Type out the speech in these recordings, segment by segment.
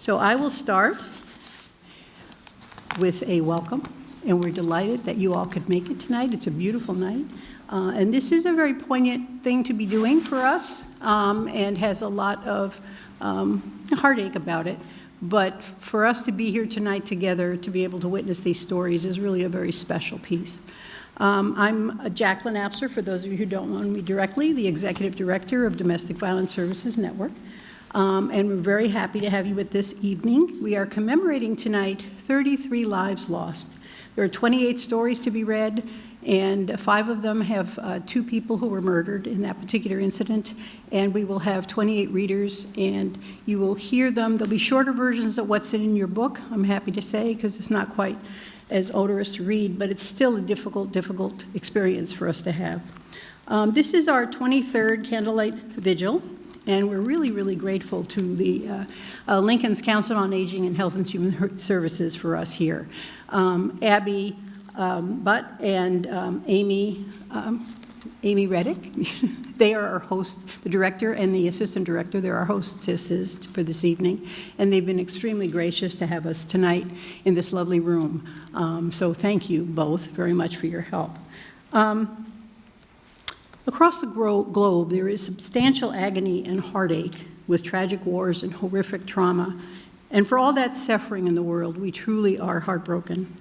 So I will start with a welcome, and we're delighted that you all could make it tonight. It's a beautiful night. And this is a very poignant thing to be doing for us, and has a lot of heartache about it. But for us to be here tonight together, to be able to witness these stories, is really a very special piece. I'm Jacqueline Apser, for those of you who don't know me directly, the Executive Director of Domestic Violence Services Network. And we're very happy to have you with this evening. We are commemorating tonight 33 lives lost. There are 28 stories to be read, and 5 of them have 2 people who were murdered in that particular incident, and we will have 28 readers, and you will hear them. There'll be shorter versions of what's in your book, I'm happy to say, because it's not quite as onerous to read, but it's still a difficult experience for us to have. This is our 23rd Candlelight Vigil, and we're really grateful to the Lincoln's Council on Aging and Health and Human Services for us here. Abby Butt and Amy Reddick, they are our hosts, the director and the assistant director. They're our hostesses for this evening, and they've been extremely gracious to have us tonight in this lovely room. So thank you both very much for your help. Across the globe, there is substantial agony and heartache with tragic wars and horrific trauma, and for all that suffering in the world, we truly are heartbroken.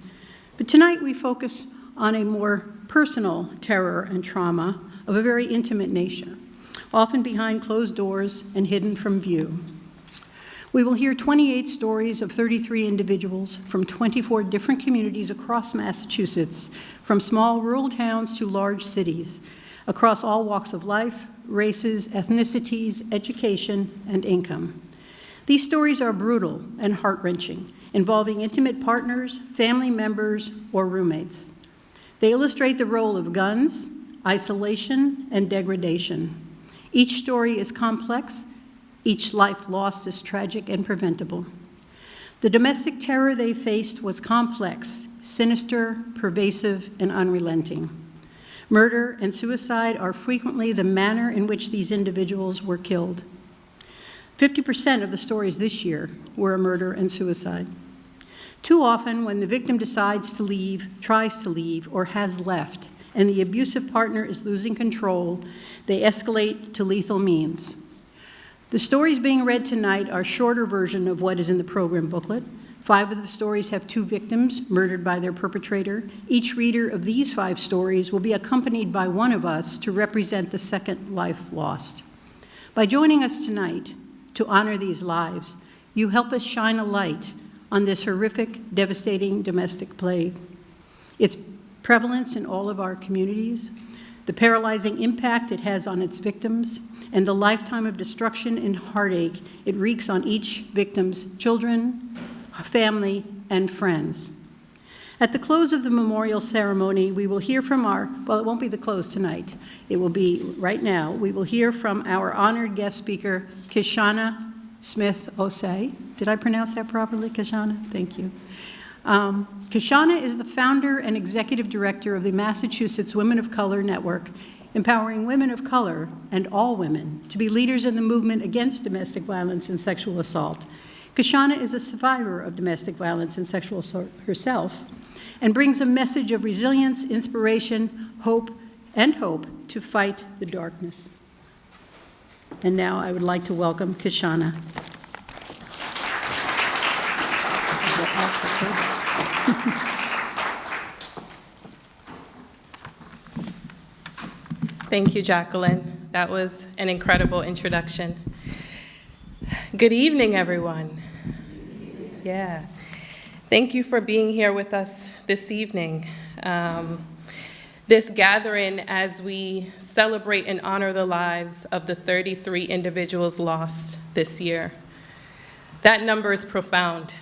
But tonight we focus on a more personal terror and trauma of a very intimate nature, often behind closed doors and hidden from view. We will hear 28 stories of 33 individuals from 24 different communities across Massachusetts, from small rural towns to large cities, across all walks of life, races, ethnicities, education, and income. These stories are brutal and heart-wrenching, involving intimate partners, family members, or roommates. They illustrate the role of guns, isolation, and degradation. Each story is complex. Each life lost is tragic and preventable. The domestic terror they faced was complex, sinister, pervasive, and unrelenting. Murder and suicide are frequently the manner in which these individuals were killed. 50% of the stories this year were a murder and suicide. Too often, when the victim decides to leave, tries to leave, or has left, and the abusive partner is losing control, they escalate to lethal means. The stories being read tonight are a shorter version of what is in the program booklet. 5 of the stories have 2 victims murdered by their perpetrator. Each reader of these 5 stories will be accompanied by one of us to represent the second life lost. By joining us tonight to honor these lives, you help us shine a light on this horrific, devastating domestic plague, its prevalence in all of our communities, the paralyzing impact it has on its victims, and the lifetime of destruction and heartache it wreaks on each victim's children, family, and friends. At the close of the memorial ceremony, we will hear from it won't be the close tonight. It will be right now. We will hear from our honored guest speaker, Kishana Smith-Osei. Did I pronounce that properly, Kishana? Thank you. Kishana is the founder and executive director of the Massachusetts Women of Color Network, empowering women of color and all women to be leaders in the movement against domestic violence and sexual assault. Kishana is a survivor of domestic violence and sexual assault herself, and brings a message of resilience, inspiration, hope to fight the darkness. And now I would like to welcome Kishana. Thank you, Jacqueline. That was an incredible introduction. Good evening, everyone. Yeah. Thank you for being here with us this evening. This gathering as we celebrate and honor the lives of the 33 individuals lost this year. That number is profound.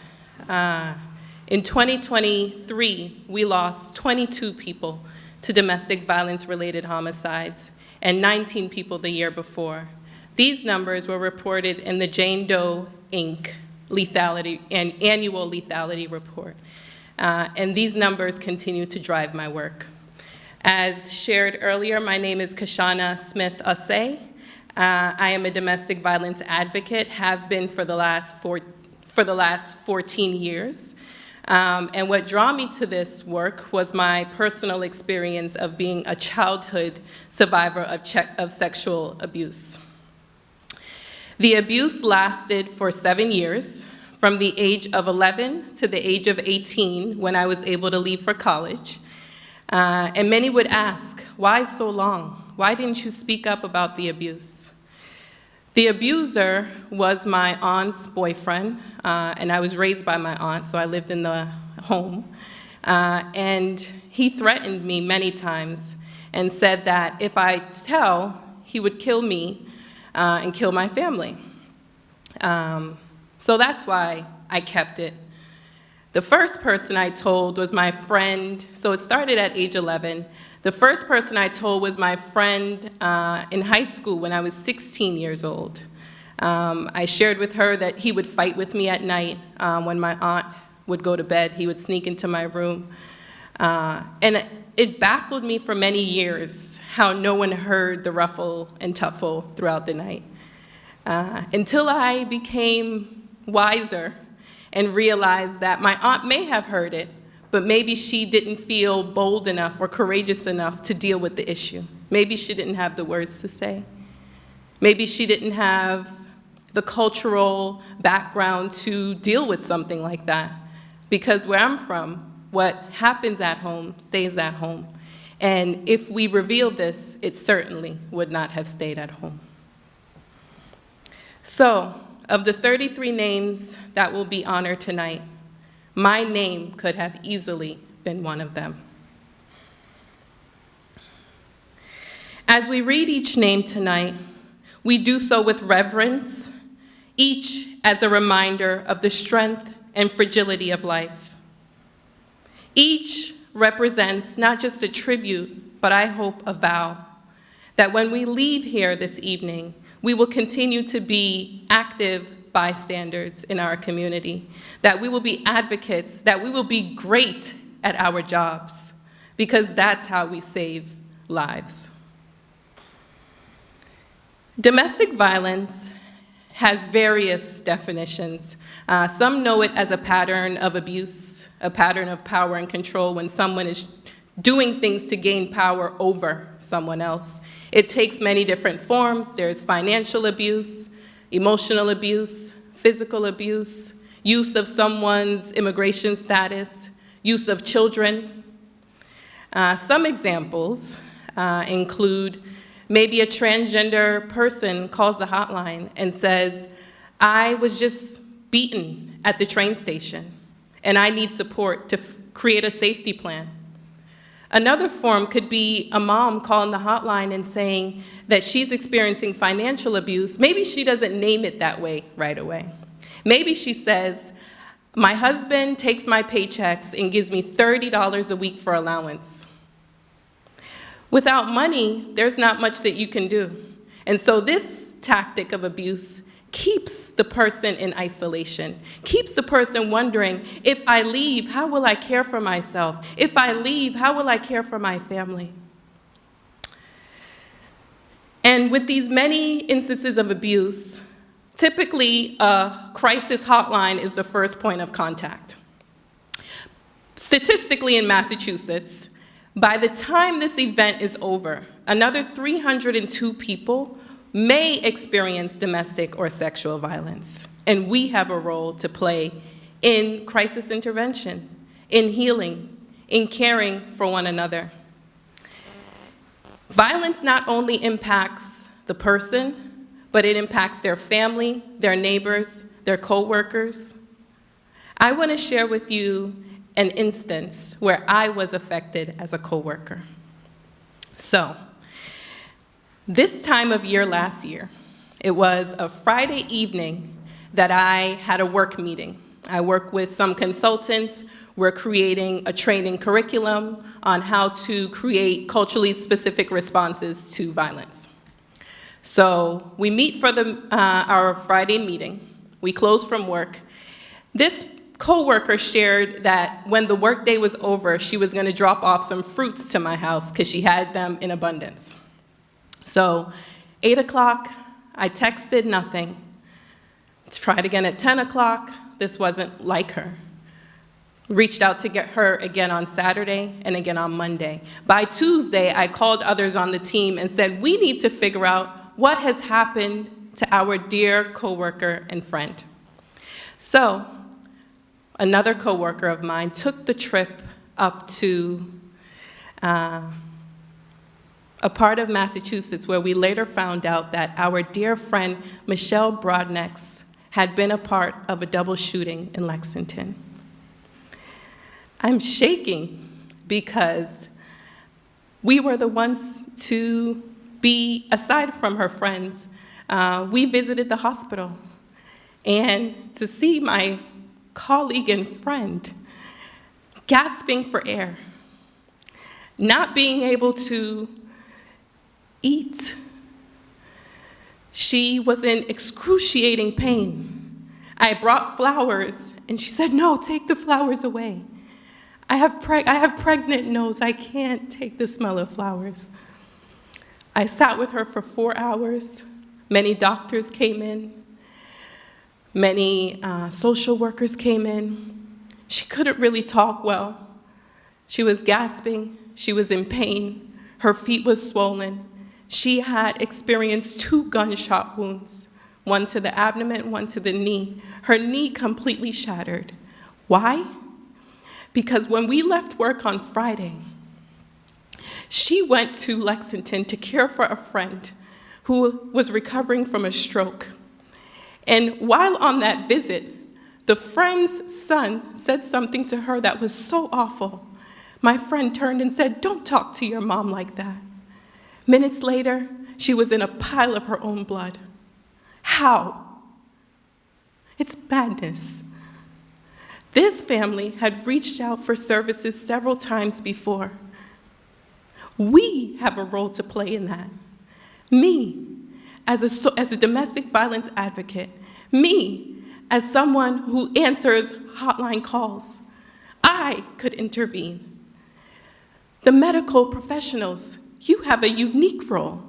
In 2023, we lost 22 people to domestic violence-related homicides and 19 people the year before. These numbers were reported in the Jane Doe, Inc. Annual lethality report. And these numbers continue to drive my work. As shared earlier, my name is Kishana Smith-Osei. I am a domestic violence advocate, have been for the last for the last 14 years. And what drew me to this work was my personal experience of being a childhood survivor of sexual abuse. The abuse lasted for 7 years, from the age of 11 to the age of 18, when I was able to leave for college. And many would ask, why so long? Why didn't you speak up about the abuse? The abuser was my aunt's boyfriend, and I was raised by my aunt, so I lived in the home. And he threatened me many times and said that if I tell, he would kill me and kill my family. So that's why I kept it. The first person I told was my friend, so it started at age 11. The first person I told was my friend in high school when I was 16 years old. I shared with her that he would fight with me at night when my aunt would go to bed. He would sneak into my room. And it baffled me for many years how no one heard the ruffle and tuffle throughout the night. Until I became wiser and realized that my aunt may have heard it, but maybe she didn't feel bold enough or courageous enough to deal with the issue. Maybe she didn't have the words to say. Maybe she didn't have the cultural background to deal with something like that. Because where I'm from, what happens at home stays at home. And if we revealed this, it certainly would not have stayed at home. So, of the 33 names that will be honored tonight, my name could have easily been one of them. As we read each name tonight, we do so with reverence, each as a reminder of the strength and fragility of life. Each represents not just a tribute, but I hope a vow, that when we leave here this evening, we will continue to be active bystanders in our community, that we will be advocates, that we will be great at our jobs, because that's how we save lives. Domestic violence has various definitions. Some know it as a pattern of abuse, a pattern of power and control when someone is doing things to gain power over someone else. It takes many different forms. There's financial abuse, emotional abuse, physical abuse, use of someone's immigration status, use of children. Some examples include maybe a transgender person calls the hotline and says, I was just beaten at the train station, and I need support to create a safety plan. Another form could be a mom calling the hotline and saying that she's experiencing financial abuse. Maybe she doesn't name it that way right away. Maybe she says, my husband takes my paychecks and gives me $30 a week for allowance. Without money, there's not much that you can do. And so this tactic of abuse keeps the person in isolation, keeps the person wondering, if I leave, how will I care for myself? If I leave, how will I care for my family? And with these many instances of abuse, typically a crisis hotline is the first point of contact. Statistically in Massachusetts, by the time this event is over, another 302 people may experience domestic or sexual violence, and we have a role to play in crisis intervention, in healing, in caring for one another. Violence not only impacts the person, but it impacts their family, their neighbors, their co-workers. I want to share with you an instance where I was affected as a co-worker. So, this time of year last year, it was a Friday evening that I had a work meeting. I work with some consultants. We're creating a training curriculum on how to create culturally specific responses to violence. So we meet for our Friday meeting. We close from work. This coworker shared that when the workday was over, she was going to drop off some fruits to my house because she had them in abundance. So 8 o'clock, I texted nothing. Tried again at 10 o'clock, this wasn't like her. Reached out to get her again on Saturday and again on Monday. By Tuesday, I called others on the team and said, we need to figure out what has happened to our dear coworker and friend. So, another coworker of mine took the trip up to a part of Massachusetts where we later found out that our dear friend Michelle Brodnex had been a part of a double shooting in Lexington. I'm shaking because we were the ones to be, aside from her friends, we visited the hospital. And to see my colleague and friend gasping for air, not being able to eat. She was in excruciating pain. I brought flowers, and she said, no, take the flowers away. I have pregnant nose. I can't take the smell of flowers. I sat with her for 4 hours. Many doctors came in. Many social workers came in. She couldn't really talk well. She was gasping. She was in pain. Her feet were swollen. She had experienced 2 gunshot wounds, one to the abdomen, one to the knee. Her knee completely shattered. Why? Because when we left work on Friday, she went to Lexington to care for a friend who was recovering from a stroke. And while on that visit, the friend's son said something to her that was so awful. My friend turned and said, don't talk to your mom like that. Minutes later, she was in a pile of her own blood. How? It's madness. This family had reached out for services several times before. We have a role to play in that. Me, as a domestic violence advocate, me, as someone who answers hotline calls, I could intervene. The medical professionals, you have a unique role.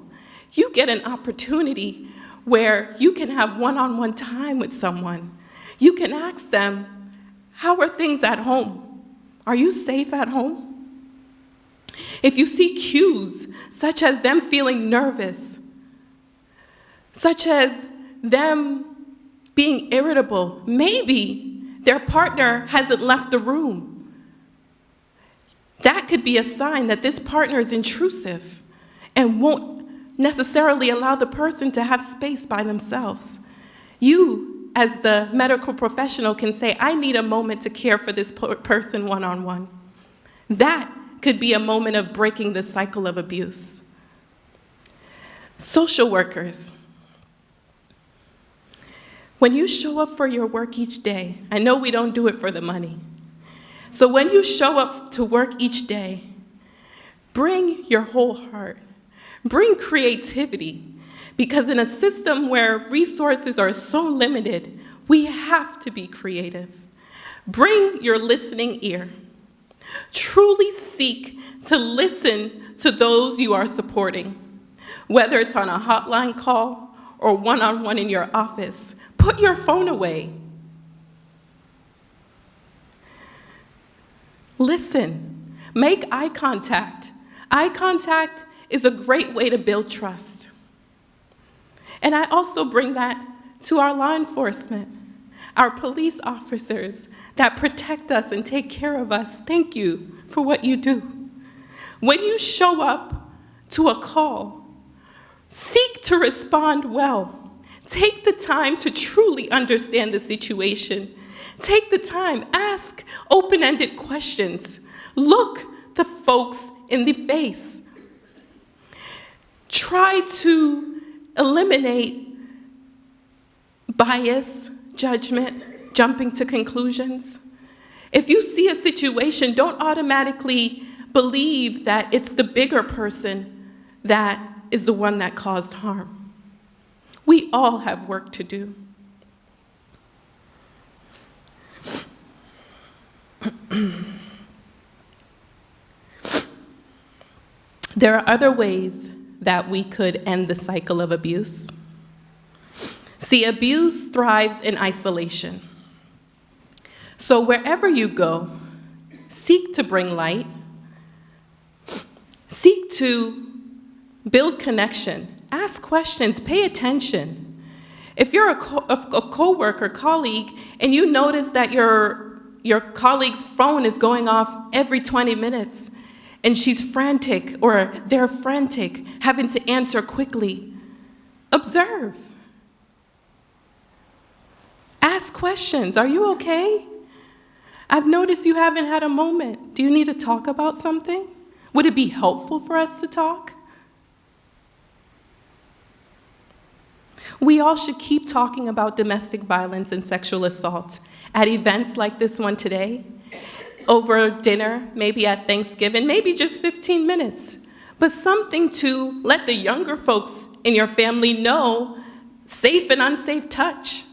You get an opportunity where you can have one-on-one time with someone. You can ask them, how are things at home? Are you safe at home? If you see cues, such as them feeling nervous, such as them being irritable, maybe their partner hasn't left the room. That could be a sign that this partner is intrusive and won't necessarily allow the person to have space by themselves. You, as the medical professional, can say, I need a moment to care for this person one-on-one. That could be a moment of breaking the cycle of abuse. Social workers, when you show up for your work each day, I know we don't do it for the money. So when you show up to work each day, bring your whole heart, bring creativity, because in a system where resources are so limited, we have to be creative. Bring your listening ear. Truly seek to listen to those you are supporting. Whether it's on a hotline call or one-on-one in your office, put your phone away. Listen. Make eye contact. Eye contact is a great way to build trust. And I also bring that to our law enforcement, our police officers that protect us and take care of us. Thank you for what you do. When you show up to a call, seek to respond well. Take the time to truly understand the situation. Take the time, ask open-ended questions. Look the folks in the face. Try to eliminate bias, judgment, jumping to conclusions. If you see a situation, don't automatically believe that it's the bigger person that is the one that caused harm. We all have work to do. There are other ways that we could end the cycle of abuse. See, abuse thrives in isolation. So wherever you go, seek to bring light, seek to build connection, ask questions, pay attention. If you're a coworker, colleague, and you notice that your colleague's phone is going off every 20 minutes, and she's frantic, or they're frantic, having to answer quickly, observe. Ask questions. Are you okay? I've noticed you haven't had a moment. Do you need to talk about something? Would it be helpful for us to talk? We all should keep talking about domestic violence and sexual assault at events like this one today, over dinner, maybe at Thanksgiving, maybe just 15 minutes, but something to let the younger folks in your family know safe and unsafe touch.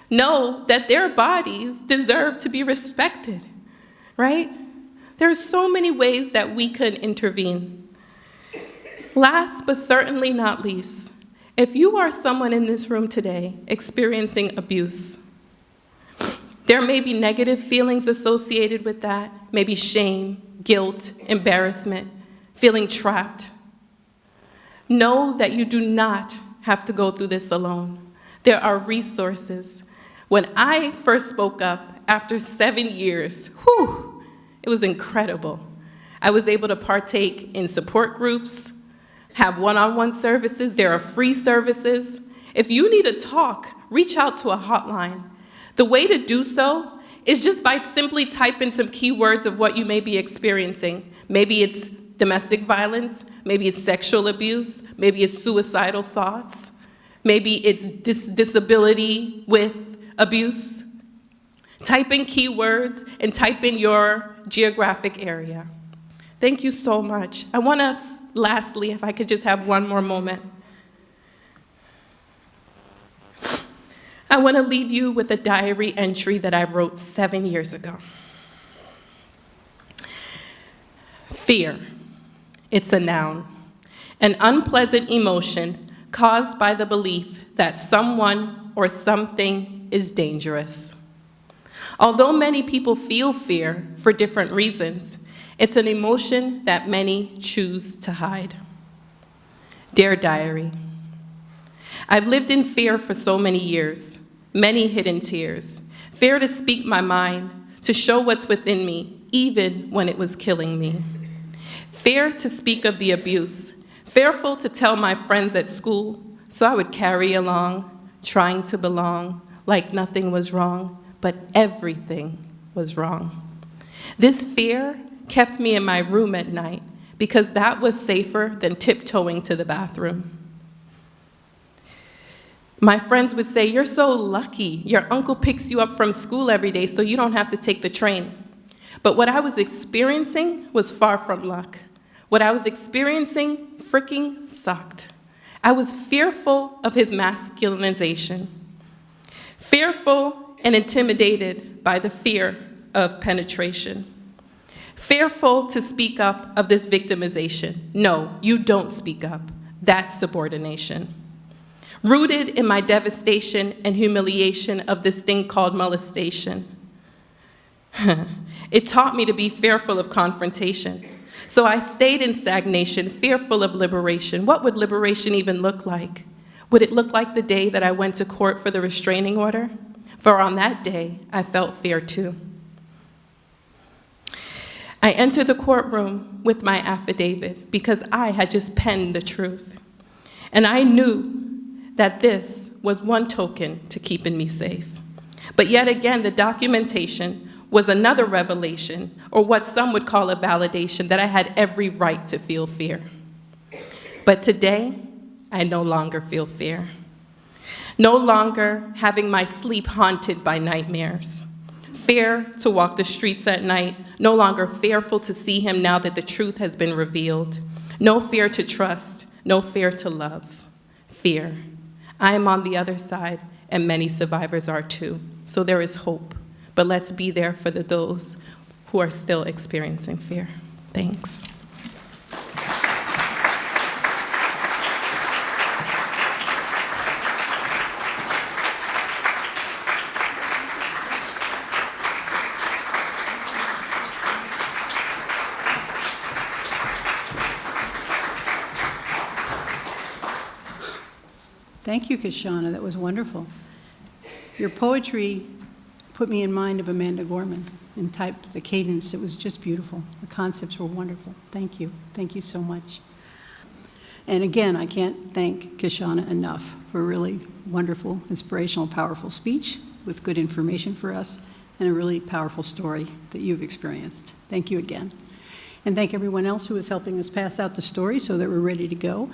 Know that their bodies deserve to be respected, right? There are so many ways that we could intervene. Last but certainly not least, if you are someone in this room today experiencing abuse, there may be negative feelings associated with that, maybe shame, guilt, embarrassment, feeling trapped. Know that you do not have to go through this alone. There are resources. When I first spoke up after 7 years, it was incredible. I was able to partake in support groups, have one-on-one services. There are free services. If you need to talk, reach out to a hotline. The way to do so is just by simply typing some keywords of what you may be experiencing. Maybe it's domestic violence, maybe it's sexual abuse, maybe it's suicidal thoughts, maybe it's disability with abuse. Type in keywords and type in your geographic area. Thank you so much. I want to, lastly, if I could just have one more moment. I want to leave you with a diary entry that I wrote 7 years ago. Fear. It's a noun. An unpleasant emotion caused by the belief that someone or something is dangerous. Although many people feel fear for different reasons, it's an emotion that many choose to hide. Dear Diary, I've lived in fear for so many years, many hidden tears, fear to speak my mind, to show what's within me, even when it was killing me. Fear to speak of the abuse, fearful to tell my friends at school, so I would carry along, trying to belong, like nothing was wrong, but everything was wrong. This fear kept me in my room at night because that was safer than tiptoeing to the bathroom. My friends would say, "You're so lucky. Your uncle picks you up from school every day so you don't have to take the train." But what I was experiencing was far from luck. What I was experiencing freaking sucked. I was fearful of his masculinization. Fearful and intimidated by the fear of penetration. Fearful to speak up of this victimization. No, you don't speak up. That's subordination. Rooted in my devastation and humiliation of this thing called molestation. It taught me to be fearful of confrontation. So I stayed in stagnation, fearful of liberation. What would liberation even look like? Would it look like the day that I went to court for the restraining order? For on that day, I felt fear too. I entered the courtroom with my affidavit because I had just penned the truth. And I knew that this was one token to keeping me safe. But yet again, the documentation was another revelation, or what some would call a validation, that I had every right to feel fear. But today, I no longer feel fear. No longer having my sleep haunted by nightmares. Fear to walk the streets at night, no longer fearful to see him now that the truth has been revealed. No fear to trust, no fear to love. Fear. I am on the other side, and many survivors are too. So there is hope, but let's be there for those who are still experiencing fear. Thanks. Thank you, Kishana. That was wonderful. Your poetry put me in mind of Amanda Gorman and typed the cadence. It was just beautiful. The concepts were wonderful. Thank you. Thank you so much. And again, I can't thank Kishana enough for a really wonderful, inspirational, powerful speech with good information for us and a really powerful story that you've experienced. Thank you again. And thank everyone else who is helping us pass out the story so that we're ready to go.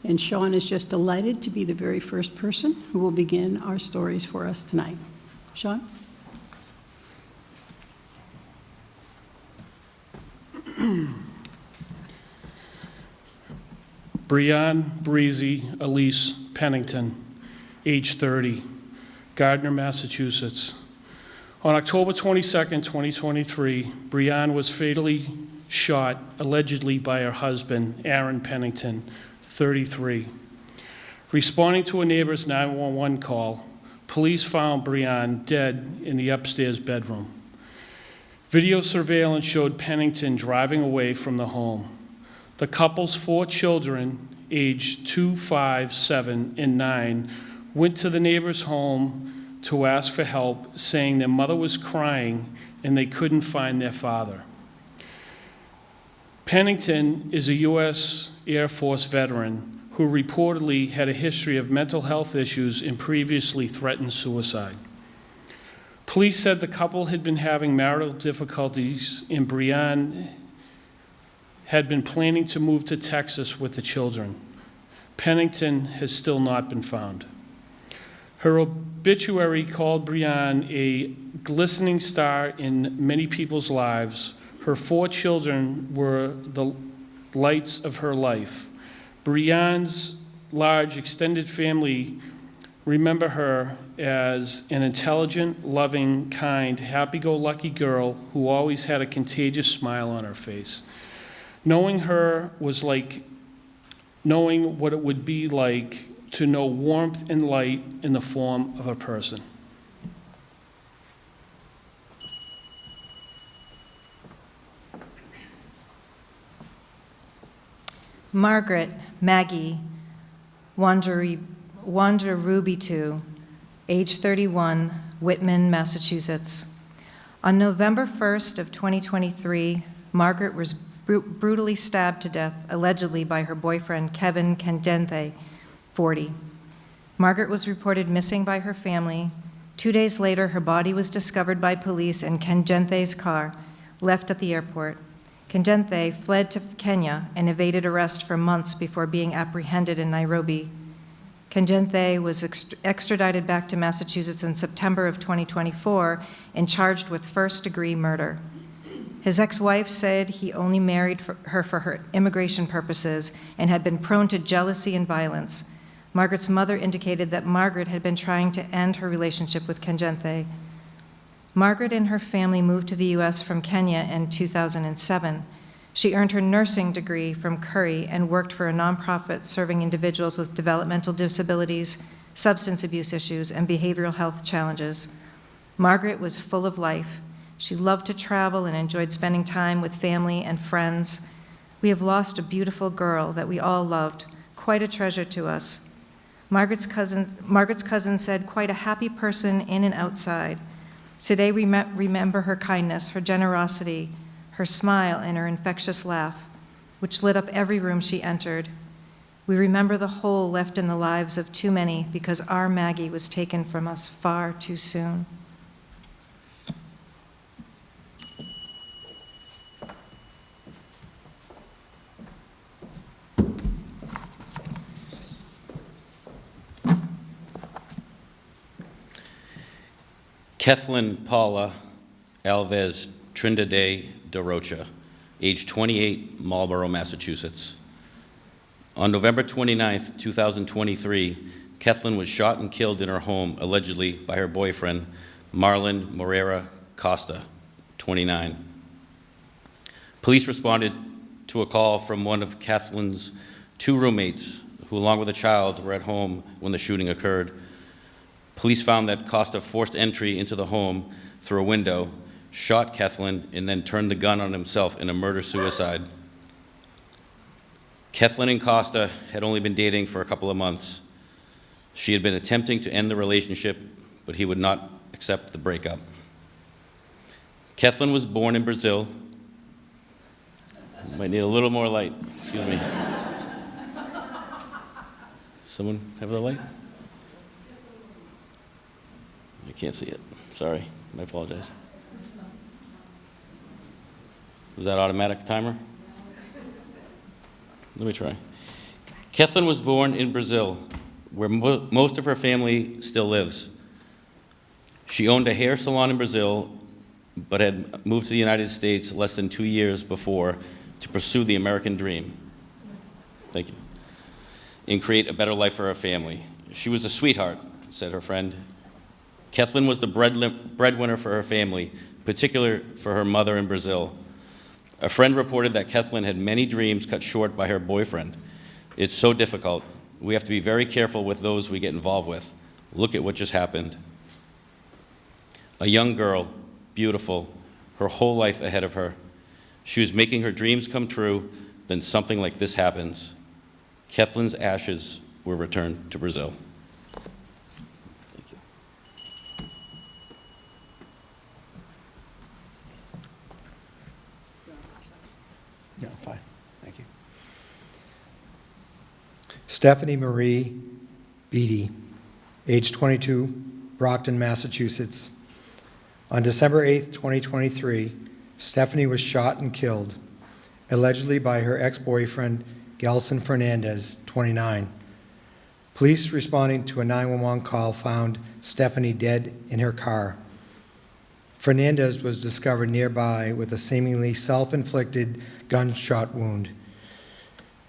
And Sean is just delighted to be the very first person who will begin our stories for us tonight. Sean? Breanne Breezy Elise Pennington, age 30, Gardner, Massachusetts. On October 22nd, 2023, Breanne was fatally shot, allegedly by her husband, Aaron Pennington, 33. Responding to a neighbor's 911 call, police found Breanne dead in the upstairs bedroom. Video surveillance showed Pennington driving away from the home. The couple's 4 children, aged 2, 5, 7, and 9, went to the neighbor's home to ask for help, saying their mother was crying and they couldn't find their father. Pennington is a U.S. Air Force veteran who reportedly had a history of mental health issues and previously threatened suicide. Police said the couple had been having marital difficulties and Breanne had been planning to move to Texas with the children. Pennington has still not been found. Her obituary called Breanne a glistening star in many people's lives. Her 4 children were the lights of her life. Breanne's large extended family remember her as an intelligent, loving, kind, happy-go-lucky girl who always had a contagious smile on her face. Knowing her was like knowing what it would be like to know warmth and light in the form of a person. Margaret Maggie Wanderubitu, age 31, Whitman, Massachusetts. On November 1st of 2023, Margaret was brutally stabbed to death, allegedly by her boyfriend, Kevin Kandenthe, 40. Margaret was reported missing by her family. 2 days later, her body was discovered by police in Kanjenthe's car, left at the airport. Kandenthe fled to Kenya and evaded arrest for months before being apprehended in Nairobi. Kandenthe was extradited back to Massachusetts in September of 2024 and charged with first-degree murder. His ex-wife said he only married her for her immigration purposes and had been prone to jealousy and violence. Margaret's mother indicated that Margaret had been trying to end her relationship with Kandenthe. Margaret and her family moved to the U.S. from Kenya in 2007. She earned her nursing degree from Curry and worked for a nonprofit serving individuals with developmental disabilities, substance abuse issues, and behavioral health challenges. Margaret was full of life. She loved to travel and enjoyed spending time with family and friends. We have lost a beautiful girl that we all loved, quite a treasure to us. Margaret's cousin said, quite a happy person in and outside. Today we remember her kindness, her generosity, her smile, and her infectious laugh, which lit up every room she entered. We remember the hole left in the lives of too many because our Maggie was taken from us far too soon. Kathleen Paula Alves Trindade de Rocha, age 28, Marlborough, Massachusetts. On November 29th, 2023, Kathleen was shot and killed in her home, allegedly by her boyfriend, Marlon Moreira Costa, 29. Police responded to a call from one of Kathleen's 2 roommates, who along with a child were at home when the shooting occurred. Police found that Costa forced entry into the home through a window, shot Kathleen, and then turned the gun on himself in a murder-suicide. Kathleen and Costa had only been dating for a couple of months. She had been attempting to end the relationship, but he would not accept the breakup. Kathleen was born in Brazil. Might need a little more light, excuse me. Someone have the light? I can't see it, sorry, I apologize. Was that automatic timer? Let me try. Kathleen was born in Brazil, where most of her family still lives. She owned a hair salon in Brazil, but had moved to the United States less than 2 years before to pursue the American dream. Thank you. And create a better life for her family. She was a sweetheart, said her friend. Kathleen was the breadwinner for her family, particularly for her mother in Brazil. A friend reported that Kathleen had many dreams cut short by her boyfriend. It's so difficult. We have to be very careful with those we get involved with. Look at what just happened. A young girl, beautiful, her whole life ahead of her. She was making her dreams come true, then something like this happens. Kathleen's ashes were returned to Brazil. Thank you. No, fine. Thank you. Stephanie Marie Beatty, age 22, Brockton, Massachusetts. On December 8th, 2023, Stephanie was shot and killed, allegedly by her ex-boyfriend, Gelson Fernandez, 29. Police responding to a 911 call found Stephanie dead in her car. Fernandez was discovered nearby with a seemingly self-inflicted gunshot wound.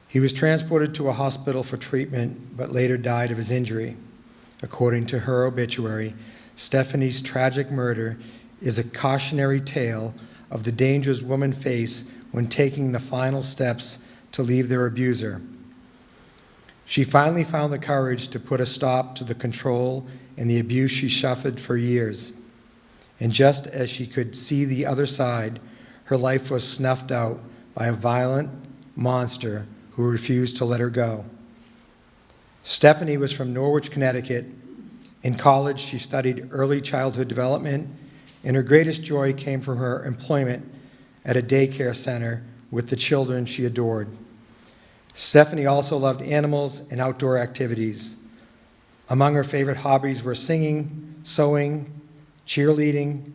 He was transported to a hospital for treatment, but later died of his injury. According to her obituary, Stephanie's tragic murder is a cautionary tale of the dangers women face when taking the final steps to leave their abuser. She finally found the courage to put a stop to the control and the abuse she suffered for years. And just as she could see the other side, her life was snuffed out by a violent monster who refused to let her go. Stephanie was from Norwich, Connecticut. In college, she studied early childhood development, and her greatest joy came from her employment at a daycare center with the children she adored. Stephanie also loved animals and outdoor activities. Among her favorite hobbies were singing, sewing, cheerleading,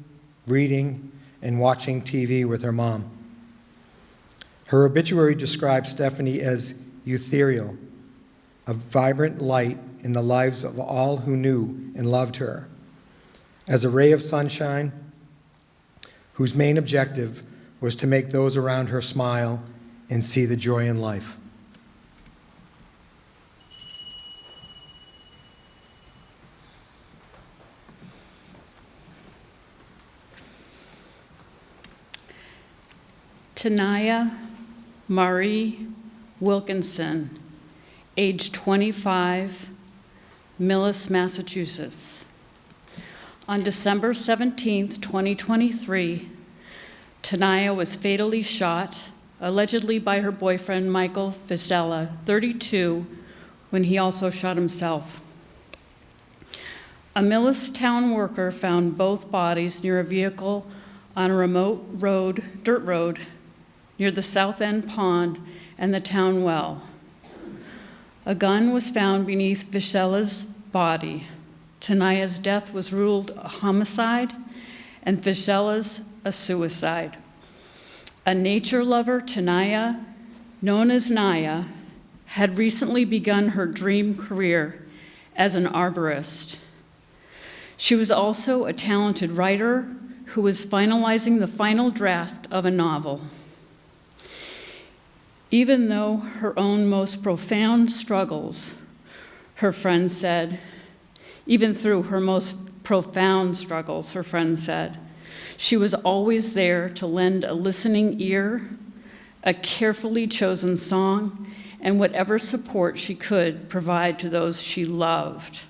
reading, and watching TV with her mom. Her obituary describes Stephanie as ethereal, a vibrant light in the lives of all who knew and loved her, as a ray of sunshine whose main objective was to make those around her smile and see the joy in life. Tanaya Marie Wilkinson, age 25, Millis, Massachusetts. On December 17, 2023, Tanaya was fatally shot, allegedly by her boyfriend, Michael Fisella, 32, when he also shot himself. A Millis town worker found both bodies near a vehicle on a remote road, dirt road, near the South End Pond and the town well. A gun was found beneath Fischella's body. Tanaya's death was ruled a homicide and Fischella's a suicide. A nature lover, Tanaya, known as Naya, had recently begun her dream career as an arborist. She was also a talented writer who was finalizing the final draft of a novel. Even though her own most profound struggles, her friend said, even through her most profound struggles, her friend said, she was always there to lend a listening ear, a carefully chosen song, and whatever support she could provide to those she loved.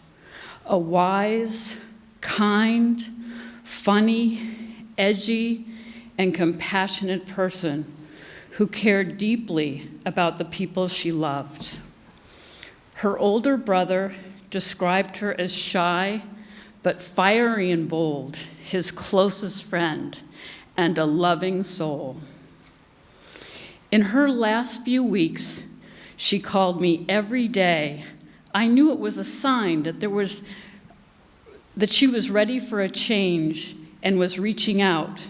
A wise, kind, funny, edgy, and compassionate person who cared deeply about the people she loved. Her older brother, described her as shy, but fiery and bold, his closest friend, and a loving soul. In her last few weeks, she called me every day. I knew it was a sign that she was ready for a change and was reaching out.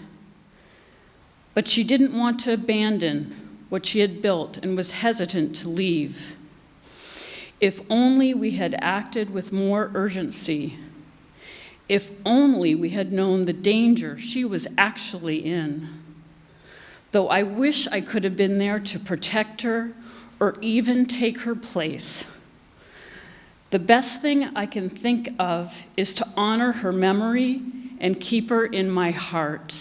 But she didn't want to abandon what she had built and was hesitant to leave. If only we had acted with more urgency. If only we had known the danger she was actually in. Though I wish I could have been there to protect her or even take her place. The best thing I can think of is to honor her memory and keep her in my heart.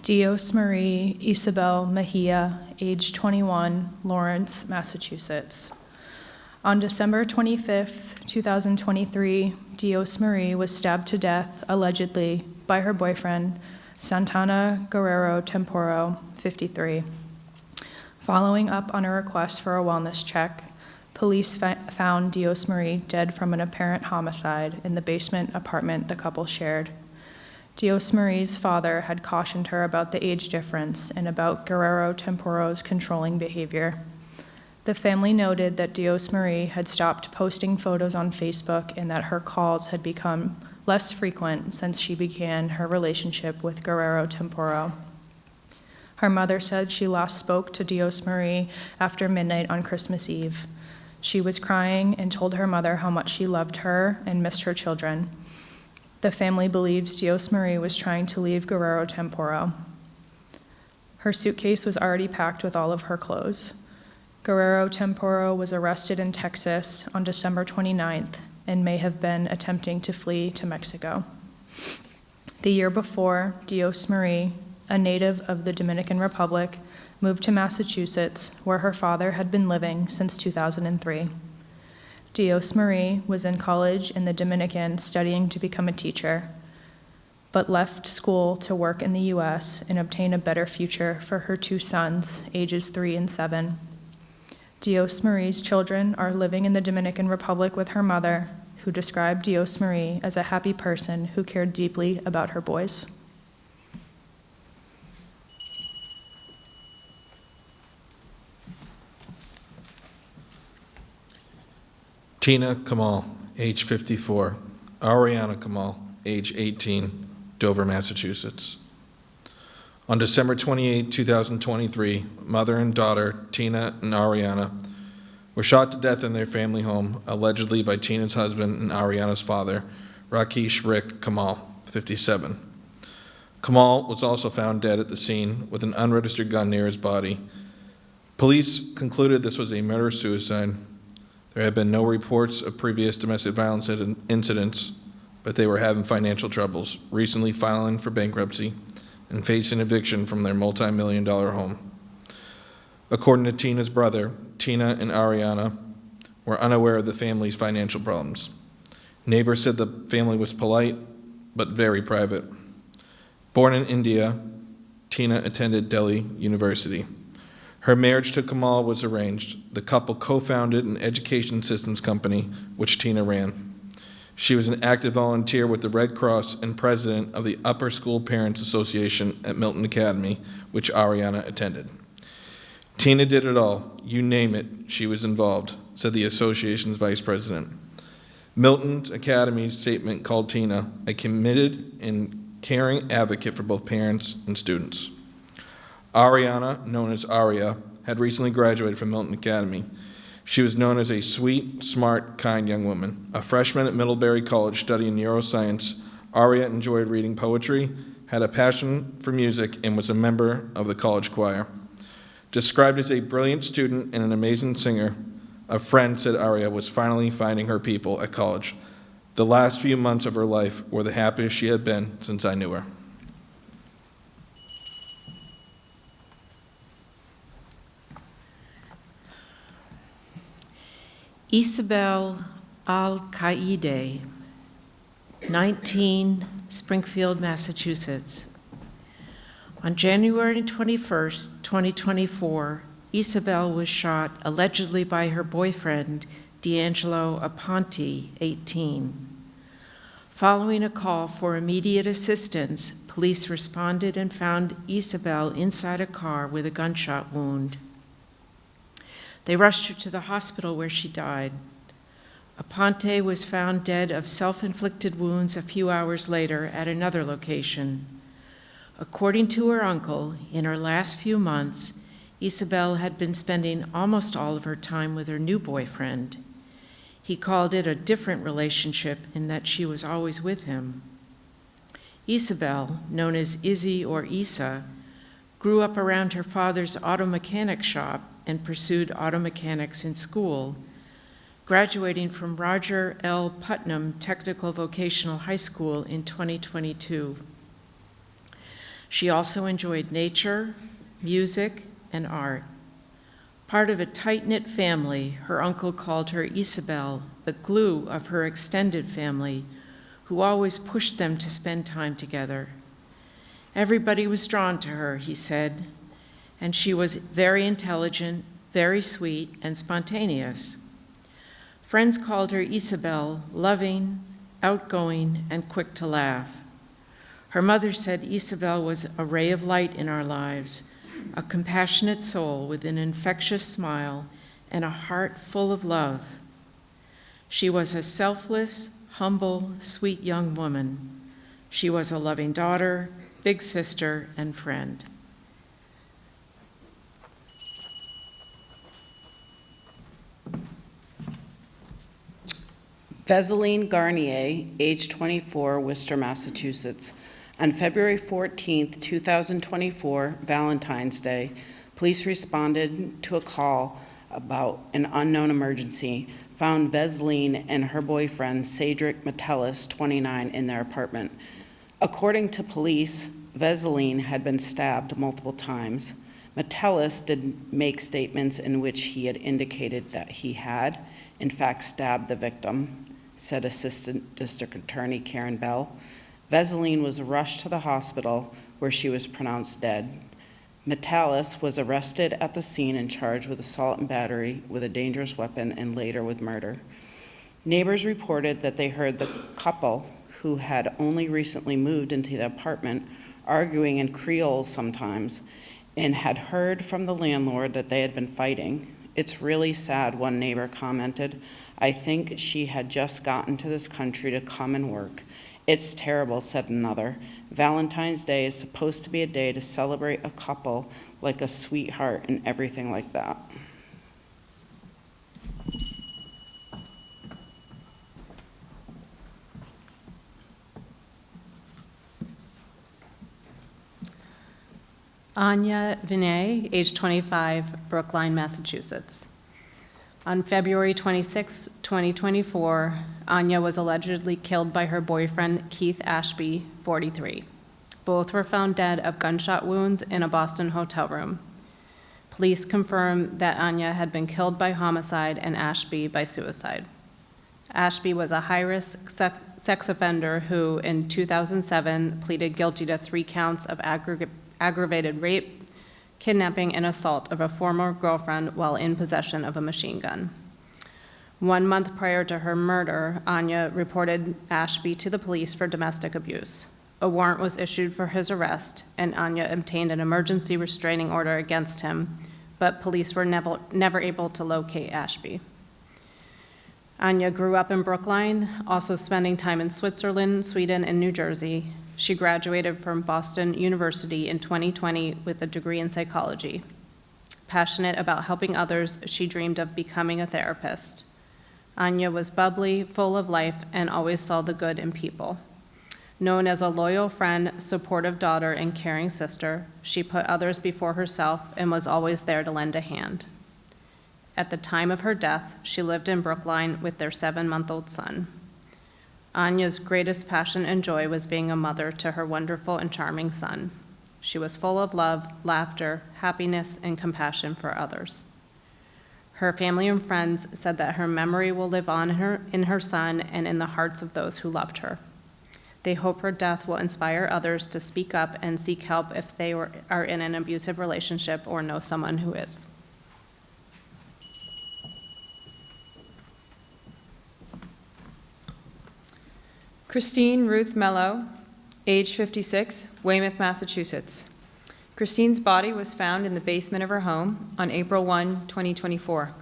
Dios Marie Isabel Mejia, age 21, Lawrence, Massachusetts. On December 25th, 2023, Dios Marie was stabbed to death, allegedly, by her boyfriend, Santana Guerrero Temporo, 53. Following up on a request for a wellness check, police found Dios Marie dead from an apparent homicide in the basement apartment the couple shared. Dios Marie's father had cautioned her about the age difference and about Guerrero Temporo's controlling behavior. The family noted that Dios Marie had stopped posting photos on Facebook and that her calls had become less frequent since she began her relationship with Guerrero Temporo. Her mother said she last spoke to Dios Marie after midnight on Christmas Eve. She was crying and told her mother how much she loved her and missed her children. The family believes Dios Marie was trying to leave Guerrero Temporo. Her suitcase was already packed with all of her clothes. Guerrero Temporo was arrested in Texas on December 29th and may have been attempting to flee to Mexico. The year before, Dios Marie, a native of the Dominican Republic, moved to Massachusetts, where her father had been living since 2003. Dios Marie was in college in the Dominican studying to become a teacher, but left school to work in the U.S. and obtain a better future for her two sons, ages 3 and 7. Dios Marie's children are living in the Dominican Republic with her mother, who described Dios Marie as a happy person who cared deeply about her boys. Tina Kamal, age 54. Ariana Kamal, age 18, Dover, Massachusetts. On December 28, 2023, mother and daughter, Tina and Ariana, were shot to death in their family home, allegedly by Tina's husband and Ariana's father, Rakesh Rick Kamal, 57. Kamal was also found dead at the scene with an unregistered gun near his body. Police concluded this was a murder-suicide. There had been no reports of previous domestic violence incidents, but they were having financial troubles, recently filing for bankruptcy and facing eviction from their multi-million-dollar home. According to Tina's brother, Tina and Ariana were unaware of the family's financial problems. Neighbors said the family was polite, but very private. Born in India, Tina attended Delhi University. Her marriage to Kamal was arranged. The couple co-founded an education systems company, which Tina ran. She was an active volunteer with the Red Cross and president of the Upper School Parents Association at Milton Academy, which Ariana attended. Tina did it all. You name it, she was involved, said the association's vice president. Milton Academy's statement called Tina a committed and caring advocate for both parents and students. Ariana, known as Aria, had recently graduated from Milton Academy. She was known as a sweet, smart, kind young woman. A freshman at Middlebury College studying neuroscience, Aria enjoyed reading poetry, had a passion for music, and was a member of the college choir. Described as a brilliant student and an amazing singer, a friend said Aria was finally finding her people at college. The last few months of her life were the happiest she had been since I knew her. Isabel Al-Qaide, 19, Springfield, Massachusetts. On January 21st, 2024, Isabel was shot allegedly by her boyfriend, D'Angelo Aponte, 18. Following a call for immediate assistance, police responded and found Isabel inside a car with a gunshot wound. They rushed her to the hospital where she died. Aponte was found dead of self-inflicted wounds a few hours later at another location. According to her uncle, in her last few months, Isabel had been spending almost all of her time with her new boyfriend. He called it a different relationship in that she was always with him. Isabel, known as Izzy or Isa, grew up around her father's auto mechanic shop and pursued auto mechanics in school, graduating from Roger L. Putnam Technical Vocational High School in 2022. She also enjoyed nature, music, and art. Part of a tight-knit family, her uncle called her Isabel, the glue of her extended family, who always pushed them to spend time together. Everybody was drawn to her, he said, and she was very intelligent, very sweet, and spontaneous. Friends called her Isabel, loving, outgoing, and quick to laugh. Her mother said Isabel was a ray of light in our lives, a compassionate soul with an infectious smile and a heart full of love. She was a selfless, humble, sweet young woman. She was a loving daughter, big sister, and friend. Veseline Garnier, age 24, Worcester, Massachusetts. On February 14, 2024, Valentine's Day, police responded to a call about an unknown emergency, found Veseline and her boyfriend, Cedric Metellus, 29, in their apartment. According to police, Veseline had been stabbed multiple times. Metellus did make statements in which he had indicated that he had, in fact, stabbed the victim, said Assistant District Attorney Karen Bell. Veseline was rushed to the hospital where she was pronounced dead. Metellus was arrested at the scene and charged with assault and battery with a dangerous weapon and later with murder. Neighbors reported that they heard the couple, who had only recently moved into the apartment, arguing in Creole sometimes, and had heard from the landlord that they had been fighting. "It's really sad," one neighbor commented. "I think she had just gotten to this country to come and work. It's terrible," said another. "Valentine's Day is supposed to be a day to celebrate a couple like a sweetheart and everything like that." Anya Vinay, age 25, Brookline, Massachusetts. On February 26, 2024, Anya was allegedly killed by her boyfriend, Keith Ashby, 43. Both were found dead of gunshot wounds in a Boston hotel room. Police confirmed that Anya had been killed by homicide and Ashby by suicide. Ashby was a high-risk sex offender who, in 2007, pleaded guilty to 3 counts of aggravated rape, kidnapping, and assault of a former girlfriend while in possession of a machine gun. 1 month prior to her murder, Anya reported Ashby to the police for domestic abuse. A warrant was issued for his arrest, and Anya obtained an emergency restraining order against him, but police were never able to locate Ashby. Anya grew up in Brookline, also spending time in Switzerland, Sweden, and New Jersey. She graduated from Boston University in 2020 with a degree in psychology. Passionate about helping others, she dreamed of becoming a therapist. Anya was bubbly, full of life, and always saw the good in people. Known as a loyal friend, supportive daughter, and caring sister, she put others before herself and was always there to lend a hand. At the time of her death, she lived in Brookline with their 7-month-old son. Anya's greatest passion and joy was being a mother to her wonderful and charming son. She was full of love, laughter, happiness, and compassion for others. Her family and friends said that her memory will live on in her son and in the hearts of those who loved her. They hope her death will inspire others to speak up and seek help if they are in an abusive relationship or know someone who is. Christine Ruth Mello, age 56, Weymouth, Massachusetts. Christine's body was found in the basement of her home on April 1, 2024.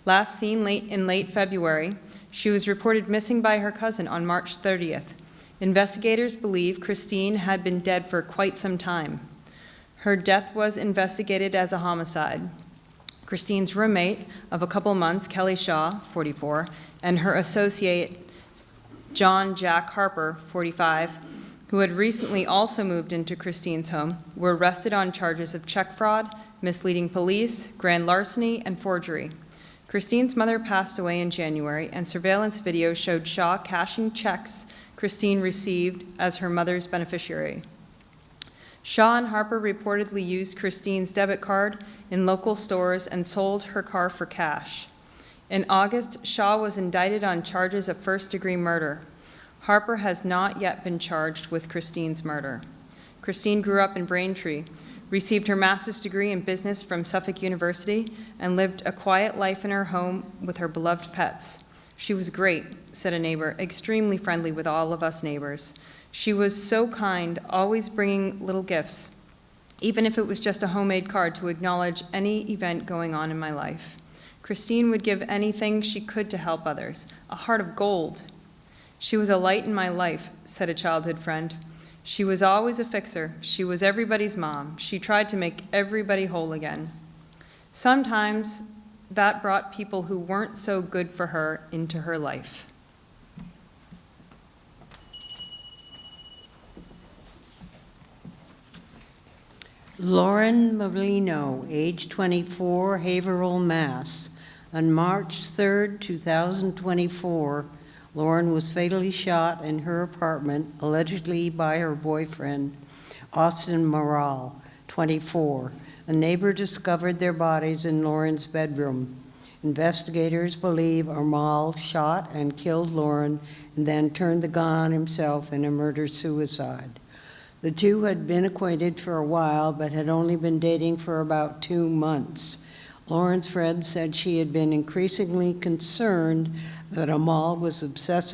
Last seen in late February, she was reported missing by her cousin on March 30th. Investigators believe Christine had been dead for quite some time. Her death was investigated as a homicide. Christine's roommate of a couple months, Kelly Shaw, 44, and her associate, John Jack Harper, 45, who had recently also moved into Christine's home, were arrested on charges of check fraud, misleading police, grand larceny, and forgery. Christine's mother passed away in January, and surveillance video showed Shaw cashing checks Christine received as her mother's beneficiary. Shaw and Harper reportedly used Christine's debit card in local stores and sold her car for cash. In August, Shaw was indicted on charges of first-degree murder. Harper has not yet been charged with Christine's murder. Christine grew up in Braintree, received her master's degree in business from Suffolk University, and lived a quiet life in her home with her beloved pets. She was great, said a neighbor, extremely friendly with all of us neighbors. She was so kind, always bringing little gifts, even if it was just a homemade card to acknowledge any event going on in my life. Christine would give anything she could to help others, a heart of gold. She was a light in my life, said a childhood friend. She was always a fixer. She was everybody's mom. She tried to make everybody whole again. Sometimes that brought people who weren't so good for her into her life. Lauren Molino, age 24, Haverhill, Mass. On March 3rd, 2024, Lauren was fatally shot in her apartment, allegedly by her boyfriend, Austin Morale, 24. A neighbor discovered their bodies in Lauren's bedroom. Investigators believe Amal shot and killed Lauren and then turned the gun on himself in a murder-suicide. The two had been acquainted for a while, but had only been dating for about 2 months. Lauren's friend said she had been increasingly concerned that Amal was obsessed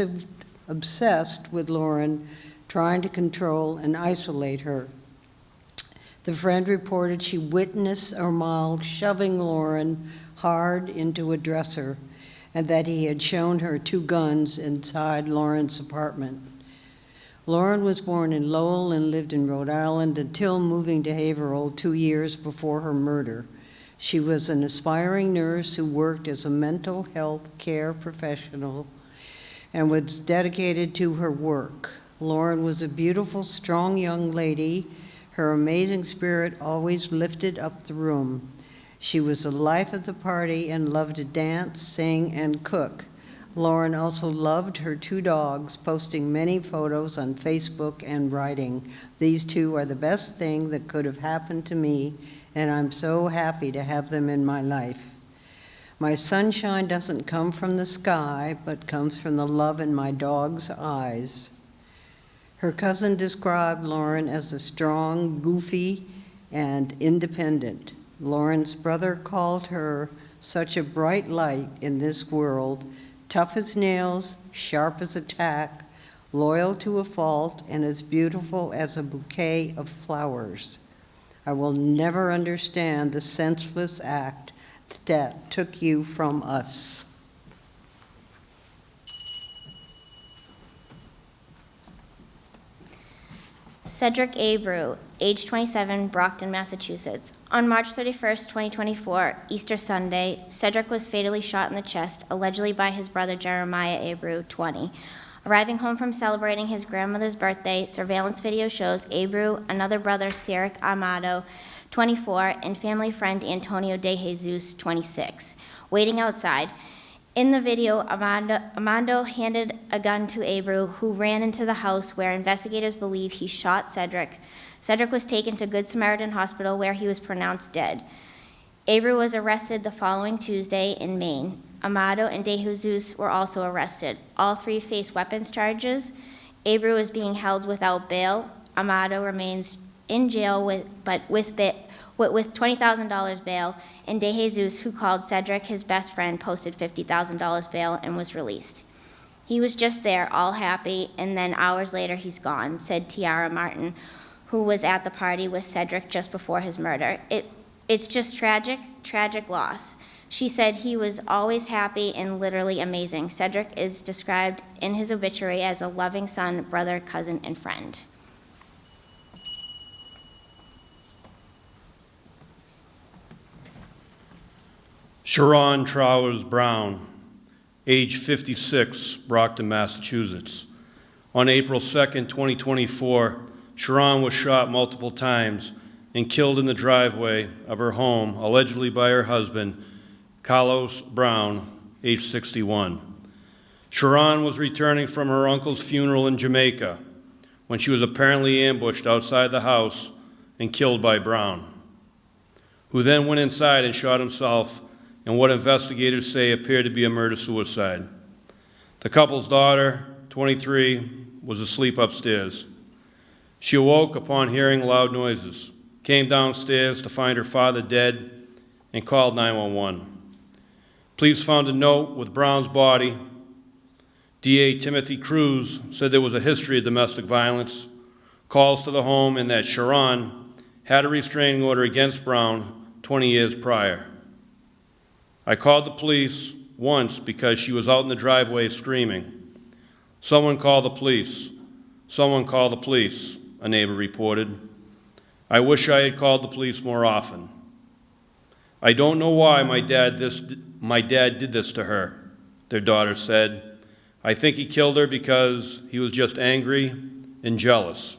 with Lauren, trying to control and isolate her. The friend reported she witnessed Amal shoving Lauren hard into a dresser, and that he had shown her 2 guns inside Lauren's apartment. Lauren was born in Lowell and lived in Rhode Island until moving to Haverhill 2 years before her murder. She was an aspiring nurse who worked as a mental health care professional and was dedicated to her work. Lauren was a beautiful, strong young lady. Her amazing spirit always lifted up the room. She was the life of the party and loved to dance, sing, and cook. Lauren also loved her 2 dogs, posting many photos on Facebook and writing, "These 2 are the best thing that could have happened to me, and I'm so happy to have them in my life. My sunshine doesn't come from the sky, but comes from the love in my dog's eyes." Her cousin described Lauren as a strong, goofy, and independent. Lauren's brother called her such a bright light in this world, tough as nails, sharp as a tack, loyal to a fault, and as beautiful as a bouquet of flowers. I will never understand the senseless act that took you from us. Cedric Abreu, age 27, Brockton, Massachusetts. On March 31st, 2024, Easter Sunday, Cedric was fatally shot in the chest, allegedly by his brother Jeremiah Abreu, 20. Arriving home from celebrating his grandmother's birthday, surveillance video shows Abreu, another brother, Cedric Amado, 24, and family friend Antonio De Jesus, 26, waiting outside. In the video, Armando handed a gun to Abreu, who ran into the house where investigators believe he shot Cedric. Cedric was taken to Good Samaritan Hospital, where he was pronounced dead. Abreu was arrested the following Tuesday in Maine. Amado and De Jesus were also arrested. All 3 faced weapons charges. Abreu is being held without bail. Amado remains in jail with $20,000 bail, and De Jesus, who called Cedric his best friend, posted $50,000 bail and was released. He was just there, all happy, and then hours later he's gone, said Tiara Martin, who was at the party with Cedric just before his murder. It's just tragic, tragic loss. She said he was always happy and literally amazing. Cedric is described in his obituary as a loving son, brother, cousin, and friend. Sharon Trowers Brown, age 56, Brockton, Massachusetts. On April 2nd, 2024, Sharon was shot multiple times and killed in the driveway of her home, allegedly by her husband, Carlos Brown, age 61. Sharon was returning from her uncle's funeral in Jamaica when she was apparently ambushed outside the house and killed by Brown, who then went inside and shot himself in what investigators say appeared to be a murder-suicide. The couple's daughter, 23, was asleep upstairs. She awoke upon hearing loud noises, came downstairs to find her father dead, and called 911. Police found a note with Brown's body. DA Timothy Cruz said there was a history of domestic violence, calls to the home, and that Sharon had a restraining order against Brown 20 years prior. I called the police once because she was out in the driveway screaming. Someone called the police. Someone called the police, a neighbor reported. I wish I had called the police more often. I don't know why my dad did this to her, their daughter said. I think he killed her because he was just angry and jealous.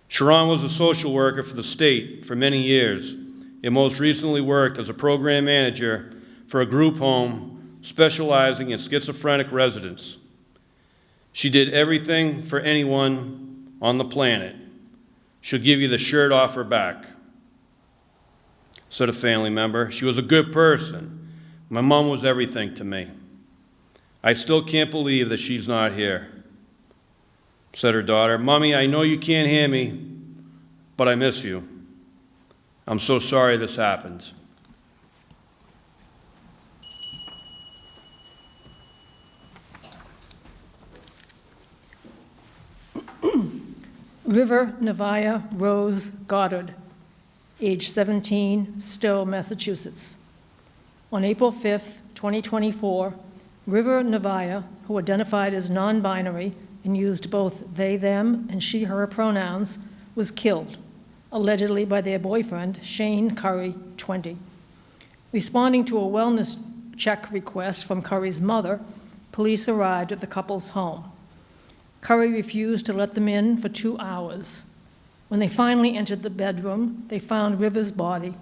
Sharon was a social worker for the state for many years and most recently worked as a program manager for a group home specializing in schizophrenic residents. She did everything for anyone on the planet. She'll give you the shirt off her back, said a family member. She was a good person. My mom was everything to me. I still can't believe that she's not here, said her daughter. Mommy, I know you can't hear me, but I miss you. I'm so sorry this happened. River Nevaeh Rose Goddard, age 17, Stowe, Massachusetts. On April 5th, 2024, River Nevaeh, who identified as non-binary and used both they, them, and she, her pronouns, was killed, allegedly by their boyfriend, Shane Curry, 20. Responding to a wellness check request from Curry's mother, police arrived at the couple's home. Curry refused to let them in for 2 hours. When they finally entered the bedroom, they found River's body.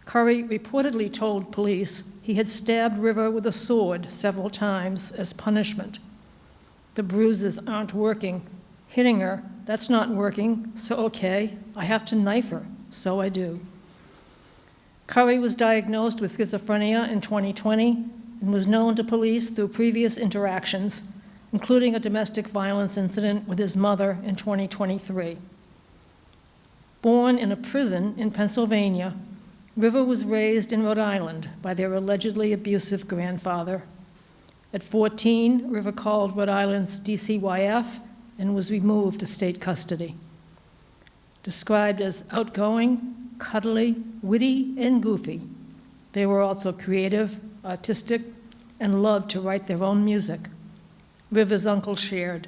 Curry reportedly told police he had stabbed River with a sword several times as punishment. The bruises aren't working. Hitting her, that's not working, so okay, I have to knife her, so I do. Curry was diagnosed with schizophrenia in 2020 and was known to police through previous interactions, including a domestic violence incident with his mother in 2023. Born in a prison in Pennsylvania, River was raised in Rhode Island by their allegedly abusive grandfather. At 14, River called Rhode Island's DCYF and was removed to state custody. Described as outgoing, cuddly, witty, and goofy, they were also creative, artistic, and loved to write their own music. River's uncle shared,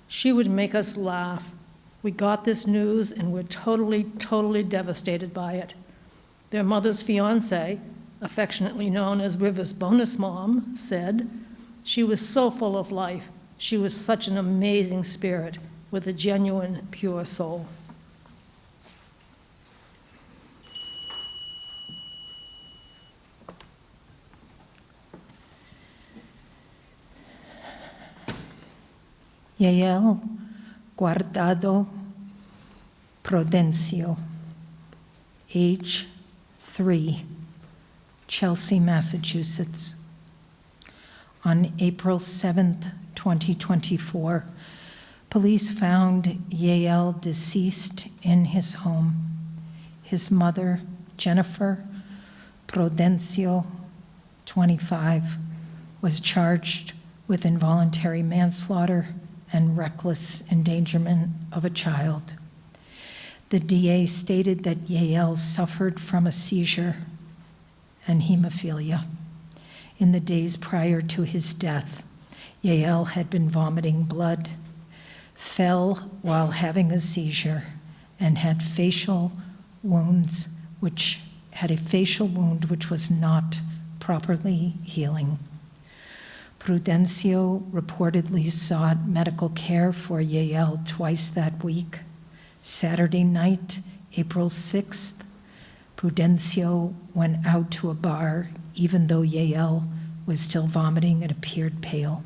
"She would make us laugh. We got this news and we're totally devastated by it." Their mother's fiance, affectionately known as River's bonus mom, said, "She was so full of life. She was such an amazing spirit with a genuine, pure soul." Yael Guardado Prudencio, age 3, Chelsea, Massachusetts. On April 7th, 2024, Police found Yael deceased in his home. His mother, Jennifer Prudencio, 25, was charged with involuntary manslaughter and reckless endangerment of a child. The DA stated that Yael suffered from a seizure and hemophilia. In the days prior to his death, Yael had been vomiting blood, fell while having a seizure, and had a facial wound which was not properly healing. Prudencio reportedly sought medical care for Yael twice that week. Saturday night, April 6th, Prudencio went out to a bar even though Yael was still vomiting and appeared pale.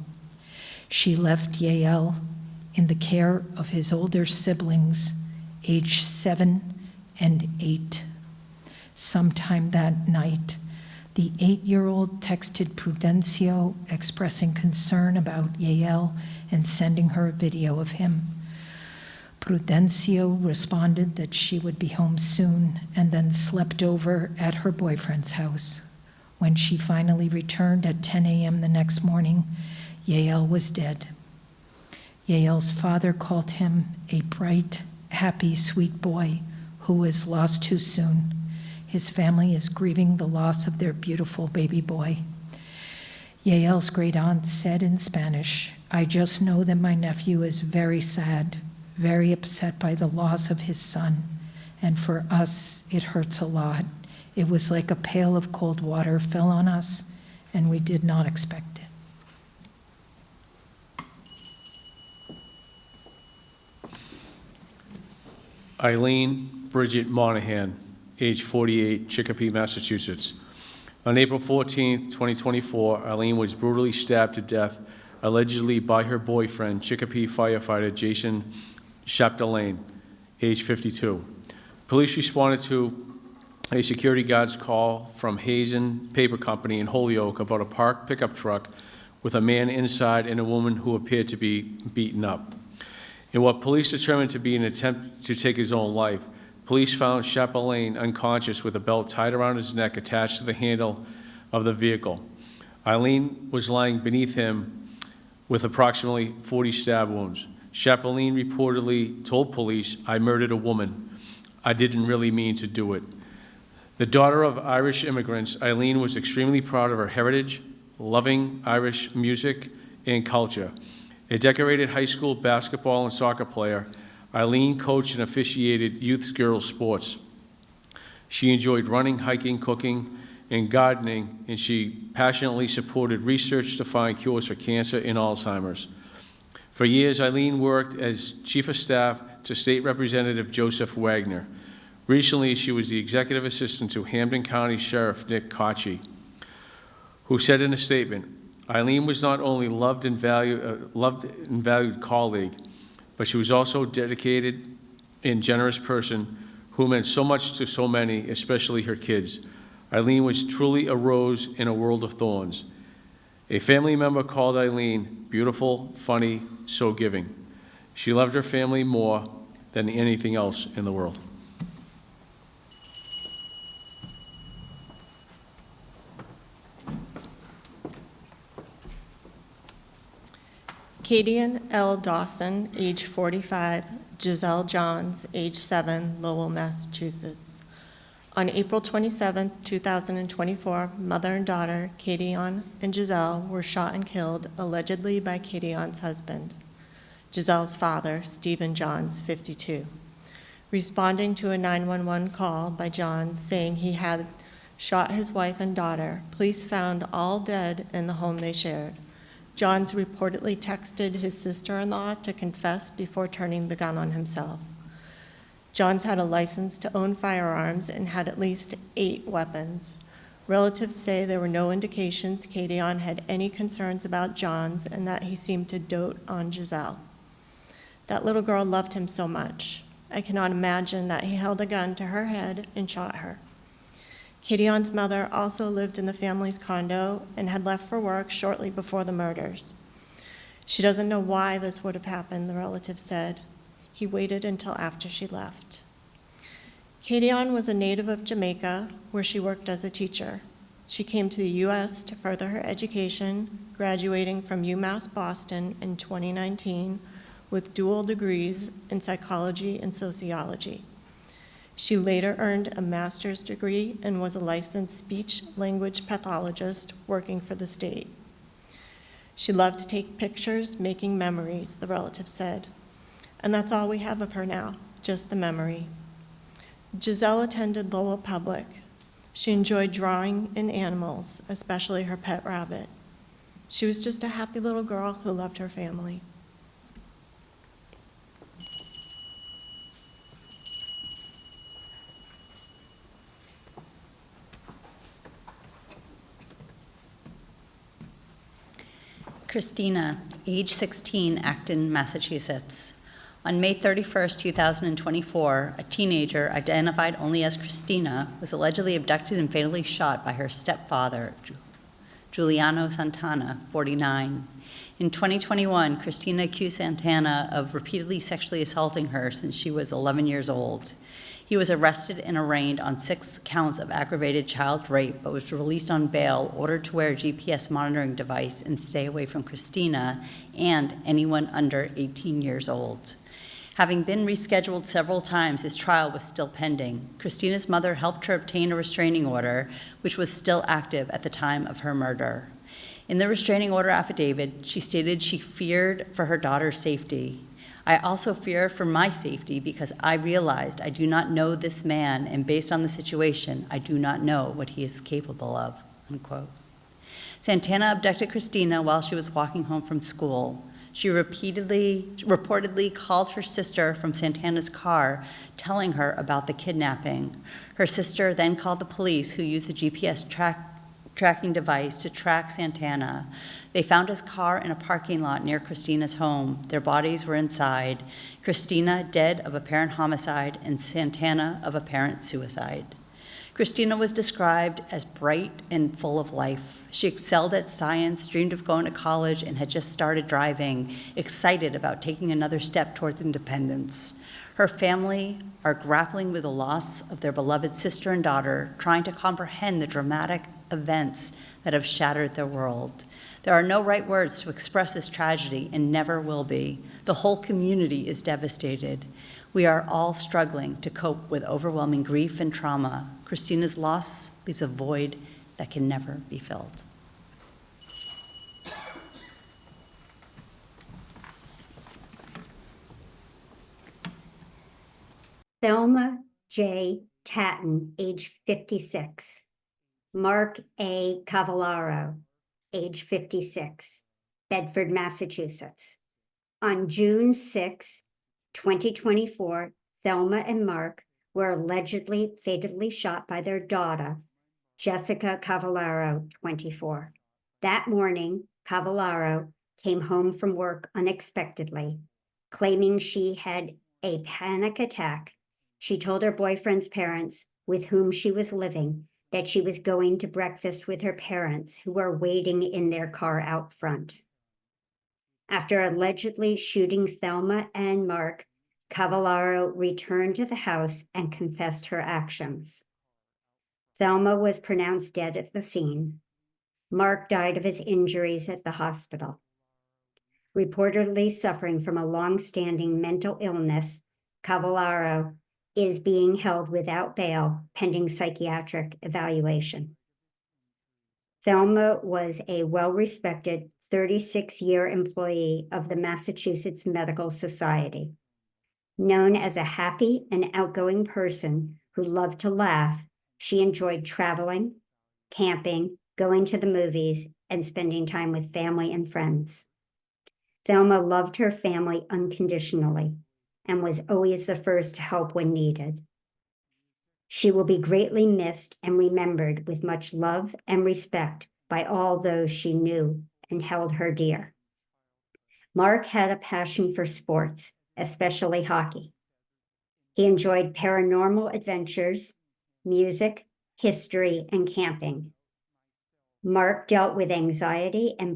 She left Yael in the care of his older siblings, aged 7 and 8. Sometime that night, the 8-year-old texted Prudencio expressing concern about Yael and sending her a video of him. Prudencio responded that she would be home soon and then slept over at her boyfriend's house. When she finally returned at 10 a.m. the next morning, Yael was dead. Yael's father called him a bright, happy, sweet boy who was lost too soon. His family is grieving the loss of their beautiful baby boy. Yael's great aunt said in Spanish, "I just know that my nephew is very sad, very upset by the loss of his son, and for us, it hurts a lot. It was like a pail of cold water fell on us, and we did not expect it." Eileen Bridget Monahan, age 48, Chicopee, Massachusetts. On April 14, 2024, Eileen was brutally stabbed to death, allegedly by her boyfriend, Chicopee firefighter Jason Chapdelaine, age 52. Police responded to a security guard's call from Hazen Paper Company in Holyoke about a parked pickup truck with a man inside and a woman who appeared to be beaten up. In what police determined to be an attempt to take his own life, police found Chapdelaine unconscious with a belt tied around his neck attached to the handle of the vehicle. Eileen was lying beneath him with approximately 40 stab wounds. Chapdelaine reportedly told police, "I murdered a woman. I didn't really mean to do it." The daughter of Irish immigrants, Eileen was extremely proud of her heritage, loving Irish music and culture. A decorated high school basketball and soccer player, Eileen coached and officiated youth girls sports. She enjoyed running, hiking, cooking, and gardening, and she passionately supported research to find cures for cancer and Alzheimer's. For years, Eileen worked as chief of staff to State Representative Joseph Wagner. Recently, she was the executive assistant to Hampden County Sheriff Nick Cocci, who said in a statement, "Eileen was not only loved and valued colleague, but she was also a dedicated and generous person who meant so much to so many, especially her kids. Eileen was truly a rose in a world of thorns." A family member called Eileen beautiful, funny, so giving. She loved her family more than anything else in the world. Kadian L. Dawson, age 45, Giselle Johns, age 7, Lowell, Massachusetts. On April 27, 2024, mother and daughter, Kadian and Giselle, were shot and killed, allegedly by Kadian's husband, Giselle's father, Stephen Johns, 52. Responding to a 911 call by Johns saying he had shot his wife and daughter, police found all dead in the home they shared. Johns reportedly texted his sister-in-law to confess before turning the gun on himself. Johns had a license to own firearms and had at least 8 weapons. Relatives say there were no indications Kadian had any concerns about Johns and that he seemed to dote on Giselle. That little girl loved him so much. I cannot imagine that he held a gun to her head and shot her. Kadian's mother also lived in the family's condo and had left for work shortly before the murders. She doesn't know why this would have happened, the relative said. He waited until after she left. Kadian was a native of Jamaica, where she worked as a teacher. She came to the U.S. to further her education, graduating from UMass Boston in 2019 with dual degrees in psychology and sociology. She later earned a master's degree and was a licensed speech-language pathologist working for the state. She loved to take pictures, making memories, the relative said. And that's all we have of her now, just the memory. Giselle attended Lowell Public. She enjoyed drawing in animals, especially her pet rabbit. She was just a happy little girl who loved her family. Christina, age 16, Acton, Massachusetts. On May 31st, 2024, a teenager identified only as Christina was allegedly abducted and fatally shot by her stepfather, Giuliano Santana, 49. In 2021, Christina accused Santana of repeatedly sexually assaulting her since she was 11 years old. He was arrested and arraigned on 6 counts of aggravated child rape, but was released on bail, ordered to wear a GPS monitoring device and stay away from Christina and anyone under 18 years old. Having been rescheduled several times, his trial was still pending. Christina's mother helped her obtain a restraining order, which was still active at the time of her murder. In the restraining order affidavit, she stated she feared for her daughter's safety. I also fear for my safety because I realized I do not know this man, and based on the situation, I do not know what he is capable of, unquote. Santana abducted Christina while she was walking home from school. She reportedly called her sister from Santana's car, telling her about the kidnapping. Her sister then called the police, who used the GPS tracking device to track Santana. They found his car in a parking lot near Christina's home. Their bodies were inside. Christina dead of apparent homicide and Santana of apparent suicide. Christina was described as bright and full of life. She excelled at science, dreamed of going to college, and had just started driving, excited about taking another step towards independence. Her family are grappling with the loss of their beloved sister and daughter, trying to comprehend the dramatic events that have shattered their world. There are no right words to express this tragedy and never will be. The whole community is devastated. We are all struggling to cope with overwhelming grief and trauma. Christina's loss leaves a void that can never be filled. Thelma J. Tatton, age 56. Mark A. Cavallaro, age 56, Bedford, Massachusetts. On June 6, 2024, Thelma and Mark were allegedly fatally shot by their daughter, Jessica Cavallaro, 24. That morning, Cavallaro came home from work unexpectedly, claiming she had a panic attack. She told her boyfriend's parents, with whom she was living, that she was going to breakfast with her parents, who were waiting in their car out front. After allegedly shooting Thelma and Mark, Cavallaro returned to the house and confessed her actions. Thelma was pronounced dead at the scene. Mark died of his injuries at the hospital. Reportedly suffering from a long-standing mental illness, Cavallaro is being held without bail pending psychiatric evaluation. Thelma was a well-respected 36-year employee of the Massachusetts Medical Society. Known as a happy and outgoing person who loved to laugh, she enjoyed traveling, camping, going to the movies, and spending time with family and friends. Thelma loved her family unconditionally and was always the first to help when needed. She will be greatly missed and remembered with much love and respect by all those she knew and held her dear. Mark had a passion for sports, especially hockey. He enjoyed paranormal adventures, music, history, and camping. Mark dealt with anxiety and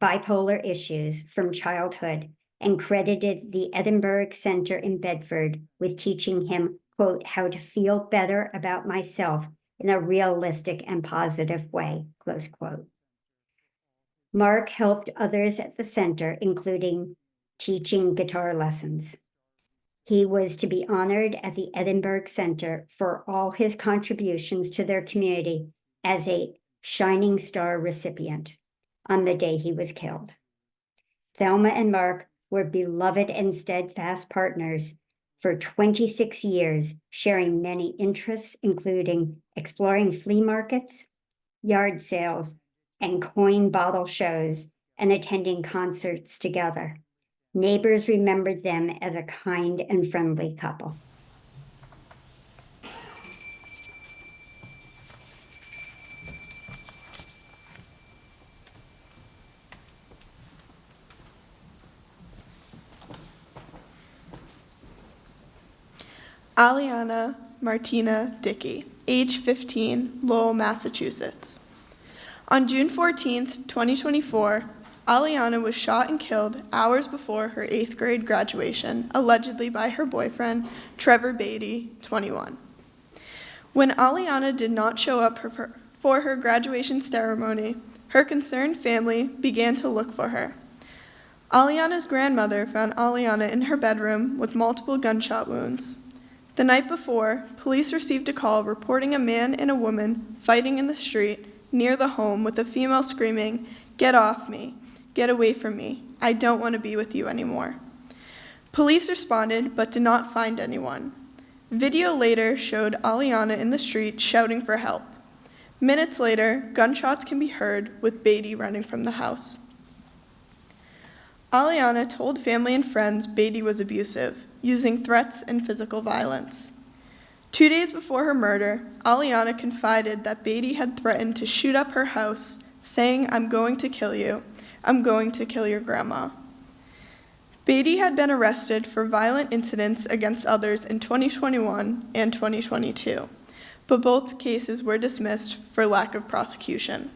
bipolar issues from childhood and credited the Edinburgh Center in Bedford with teaching him, quote, how to feel better about myself in a realistic and positive way, close quote. Mark helped others at the center, including teaching guitar lessons. He was to be honored at the Edinburgh Center for all his contributions to their community as a Shining Star recipient on the day he was killed. Thelma and Mark were beloved and steadfast partners for 26 years, sharing many interests, including exploring flea markets, yard sales, and coin bottle shows, and attending concerts together. Neighbors remembered them as a kind and friendly couple. Aliana Martina Dickey, age 15, Lowell, Massachusetts. On June 14, 2024, Aliana was shot and killed hours before her 8th grade graduation, allegedly by her boyfriend, Trevor Beatty, 21. When Aliana did not show up for her graduation ceremony, her concerned family began to look for her. Aliana's grandmother found Aliana in her bedroom with multiple gunshot wounds. The night before, police received a call reporting a man and a woman fighting in the street near the home with a female screaming, "Get off me, get away from me, I don't want to be with you anymore." Police responded but did not find anyone. Video later showed Aliana in the street shouting for help. Minutes later, gunshots can be heard with Beatty running from the house. Aliana told family and friends Beatty was abusive, using threats and physical violence. 2 days before her murder, Aliana confided that Beatty had threatened to shoot up her house, saying, "I'm going to kill you. I'm going to kill your grandma." Beatty had been arrested for violent incidents against others in 2021 and 2022, but both cases were dismissed for lack of prosecution.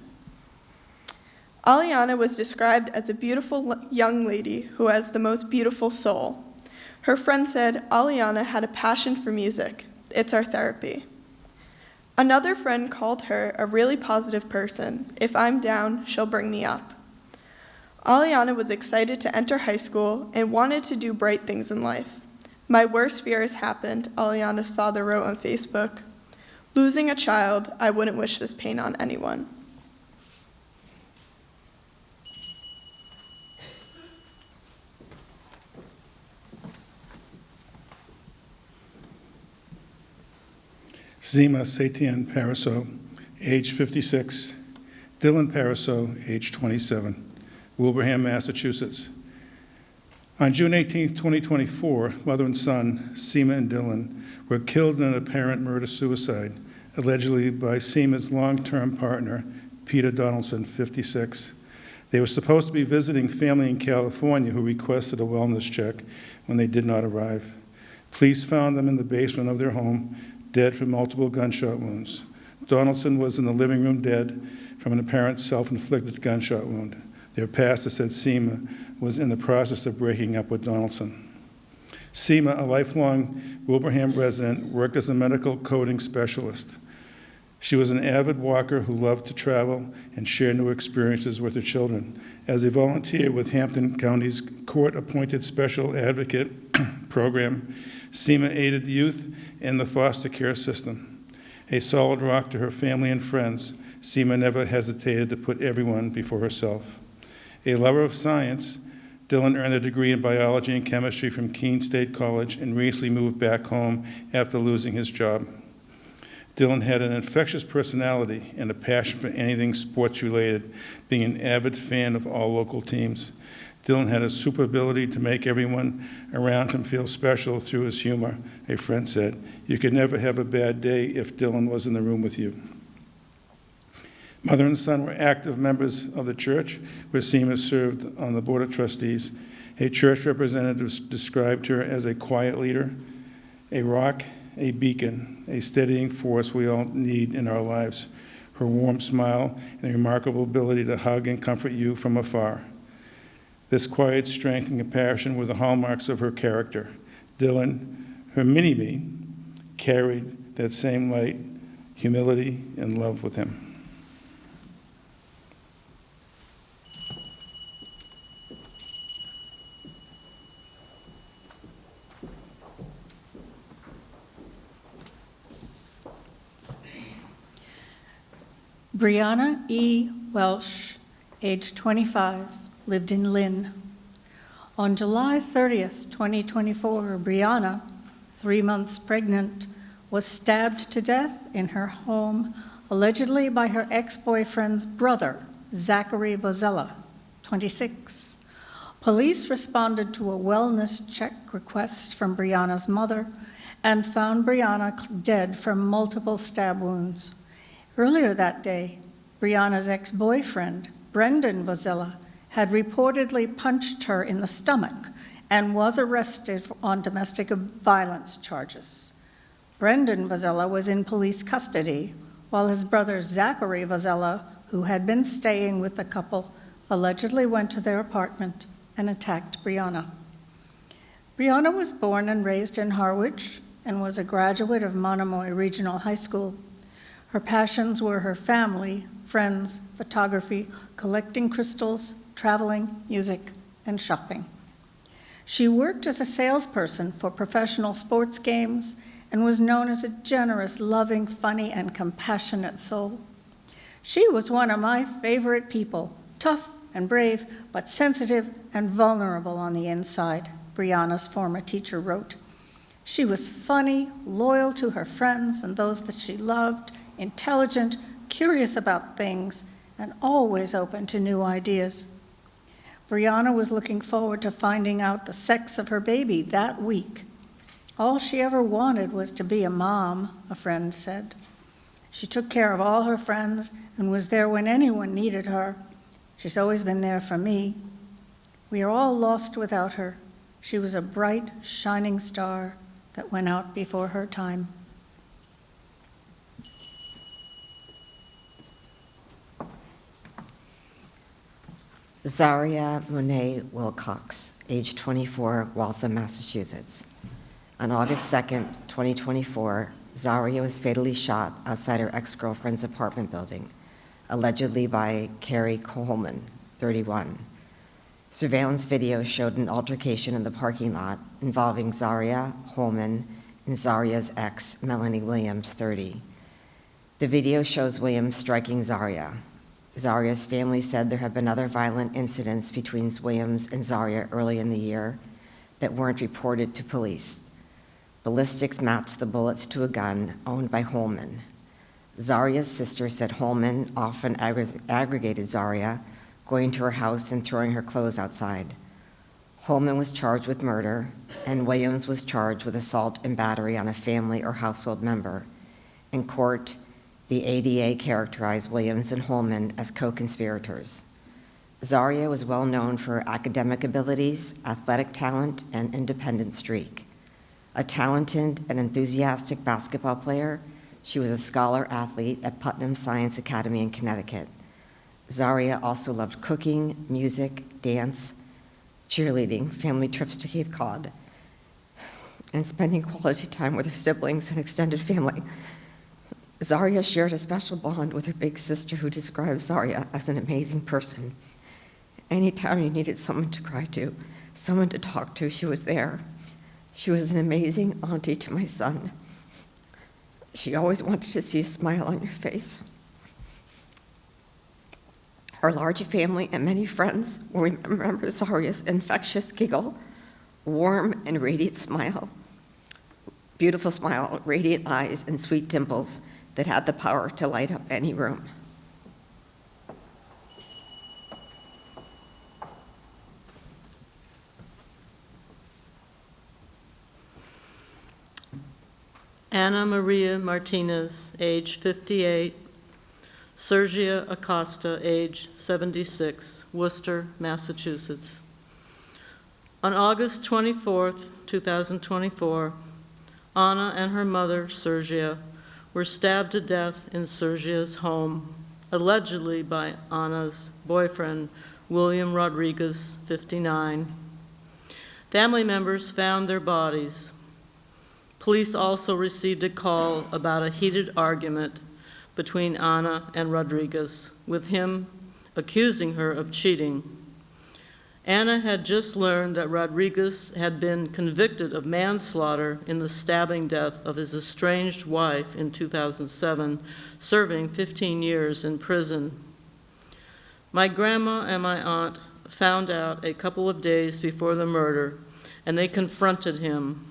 Aliana was described as a beautiful young lady who has the most beautiful soul. Her friend said Aliana had a passion for music. It's our therapy. Another friend called her a really positive person. If I'm down, she'll bring me up. Aliana was excited to enter high school and wanted to do bright things in life. "My worst fear has happened," Aliana's father wrote on Facebook. "Losing a child, I wouldn't wish this pain on anyone." Zima Satian Paraso, age 56. Dylan Paraso, age 27. Wilbraham, Massachusetts. On June 18, 2024, mother and son, Seema and Dylan, were killed in an apparent murder-suicide, allegedly by Seema's long-term partner, Peter Donaldson, 56. They were supposed to be visiting family in California who requested a wellness check when they did not arrive. Police found them in the basement of their home, dead from multiple gunshot wounds. Donaldson was in the living room dead from an apparent self-inflicted gunshot wound. Their pastor said Seema was in the process of breaking up with Donaldson. Seema, a lifelong Wilbraham resident, worked as a medical coding specialist. She was an avid walker who loved to travel and share new experiences with her children. As a volunteer with Hampton County's court-appointed special advocate program, Seema aided youth in the foster care system. A solid rock to her family and friends, Seema never hesitated to put everyone before herself. A lover of science, Dylan earned a degree in biology and chemistry from Keene State College and recently moved back home after losing his job. Dylan had an infectious personality and a passion for anything sports-related, being an avid fan of all local teams. Dylan had a super ability to make everyone around him feel special through his humor. A friend said, "You could never have a bad day if Dylan was in the room with you." Mother and son were active members of the church, where Seema served on the Board of Trustees. A church representative described her as a quiet leader, a rock, a beacon, a steadying force we all need in our lives. Her warm smile and remarkable ability to hug and comfort you from afar. This quiet strength and compassion were the hallmarks of her character. Dylan, her mini-me, carried that same light, humility, and love with him. Brianna E. Welsh, age 25, lived in Lynn. On July 30th, 2024, Brianna, 3 months pregnant, was stabbed to death in her home, allegedly by her ex-boyfriend's brother, Zachary Vozella, 26. Police responded to a wellness check request from Brianna's mother and found Brianna dead from multiple stab wounds. Earlier that day, Brianna's ex-boyfriend, Brendan Vozella, had reportedly punched her in the stomach and was arrested on domestic violence charges. Brendan Vozella was in police custody, while his brother Zachary Vozella, who had been staying with the couple, allegedly went to their apartment and attacked Brianna. Brianna was born and raised in Harwich and was a graduate of Monomoy Regional High School. Her passions were her family, friends, photography, collecting crystals, traveling, music, and shopping. She worked as a salesperson for professional sports games and was known as a generous, loving, funny, and compassionate soul. She was one of my favorite people, tough and brave, but sensitive and vulnerable on the inside, Brianna's former teacher wrote. She was funny, loyal to her friends and those that she loved, intelligent, curious about things, and always open to new ideas. Brianna was looking forward to finding out the sex of her baby that week. All she ever wanted was to be a mom, a friend said. She took care of all her friends and was there when anyone needed her. She's always been there for me. We are all lost without her. She was a bright, shining star that went out before her time. Zaria Monet Wilcox, age 24, Waltham, Massachusetts. On August 2nd, 2024, Zaria was fatally shot outside her ex-girlfriend's apartment building, allegedly by Carrie Coleman, 31. Surveillance video showed an altercation in the parking lot involving Zaria Holman and Zaria's ex, Melanie Williams, 30. The video shows Williams striking Zaria. Zaria's family said there had been other violent incidents between Williams and Zaria early in the year that weren't reported to police. Ballistics matched the bullets to a gun owned by Holman. Zaria's sister said Holman often aggregated Zaria, going to her house and throwing her clothes outside. Holman was charged with murder, and Williams was charged with assault and battery on a family or household member. In court, the ADA characterized Williams and Holman as co-conspirators. Zaria was well known for her academic abilities, athletic talent, and independent streak. A talented and enthusiastic basketball player, she was a scholar athlete at Putnam Science Academy in Connecticut. Zaria also loved cooking, music, dance, cheerleading, family trips to Cape Cod, and spending quality time with her siblings and extended family. Zaria shared a special bond with her big sister, who described Zaria as an amazing person. Anytime you needed someone to cry to, someone to talk to, she was there. She was an amazing auntie to my son. She always wanted to see a smile on your face. Her large family and many friends will remember Zaria's infectious giggle, warm and radiant smile, beautiful smile, radiant eyes, and sweet dimples that had the power to light up any room. Anna Maria Martinez, age 58. Sergia Acosta, age 76, Worcester, Massachusetts. On August 24th, 2024, Anna and her mother, Sergia, were stabbed to death in Sergia's home, allegedly by Anna's boyfriend, William Rodriguez, 59. Family members found their bodies. Police also received a call about a heated argument between Ana and Rodriguez, with him accusing her of cheating. Ana had just learned that Rodriguez had been convicted of manslaughter in the stabbing death of his estranged wife in 2007, serving 15 years in prison. My grandma and my aunt found out a couple of days before the murder, and they confronted him.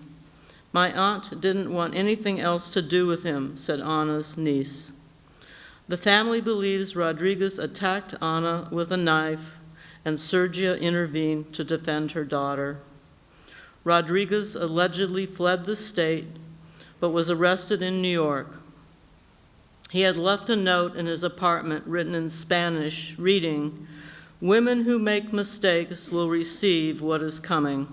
My aunt didn't want anything else to do with him, said Ana's niece. The family believes Rodriguez attacked Ana with a knife, and Sergia intervened to defend her daughter. Rodriguez allegedly fled the state, but was arrested in New York. He had left a note in his apartment written in Spanish, reading, "Women who make mistakes will receive what is coming."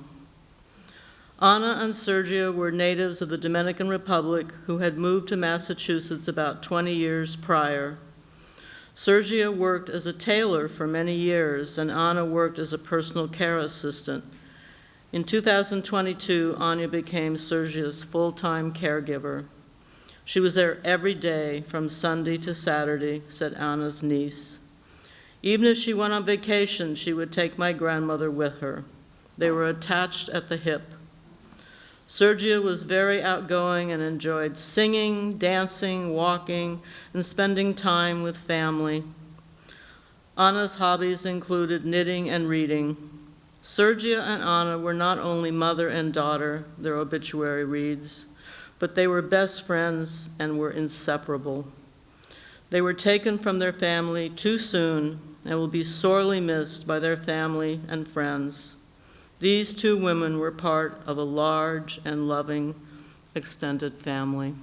Ana and Sergia were natives of the Dominican Republic who had moved to Massachusetts about 20 years prior. Sergia worked as a tailor for many years, and Ana worked as a personal care assistant. In 2022, Anya became Sergia's full-time caregiver. She was there every day from Sunday to Saturday, said Ana's niece. Even if she went on vacation, she would take my grandmother with her. They were attached at the hip. Sergia was very outgoing and enjoyed singing, dancing, walking, and spending time with family. Ana's hobbies included knitting and reading. Sergia and Ana were not only mother and daughter, their obituary reads, but they were best friends and were inseparable. They were taken from their family too soon and will be sorely missed by their family and friends. These two women were part of a large and loving extended family.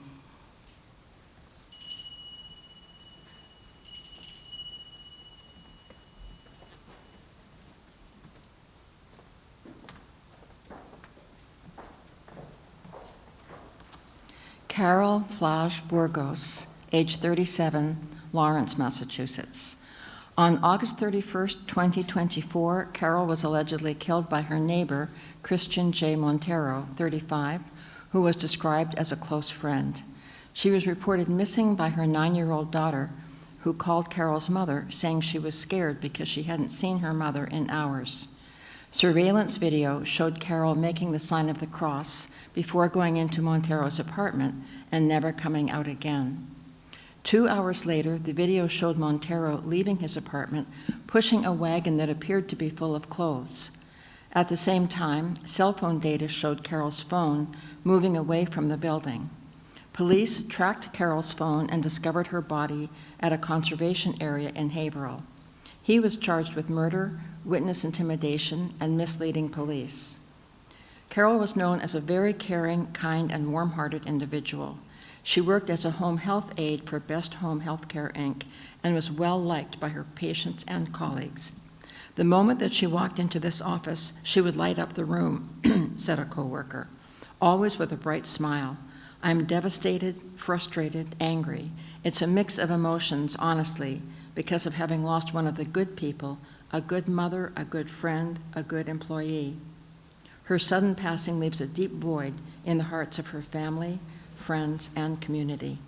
Carol Flage Burgos, age 37, Lawrence, Massachusetts. On August 31st, 2024, Carol was allegedly killed by her neighbor, Christian J. Montero, 35, who was described as a close friend. She was reported missing by her 9-year-old daughter, who called Carol's mother, saying she was scared because she hadn't seen her mother in hours. Surveillance video showed Carol making the sign of the cross before going into Montero's apartment and never coming out again. 2 hours later, the video showed Montero leaving his apartment, pushing a wagon that appeared to be full of clothes. At the same time, cell phone data showed Carol's phone moving away from the building. Police tracked Carol's phone and discovered her body at a conservation area in Haverhill. He was charged with murder, witness intimidation, and misleading police. Carol was known as a very caring, kind, and warm-hearted individual. She worked as a home health aide for Best Home Healthcare, Inc., and was well-liked by her patients and colleagues. The moment that she walked into this office, she would light up the room, said a coworker, always with a bright smile. I'm devastated, frustrated, angry. It's a mix of emotions, honestly, because of having lost one of the good people, a good mother, a good friend, a good employee. Her sudden passing leaves a deep void in the hearts of her family, friends, and community.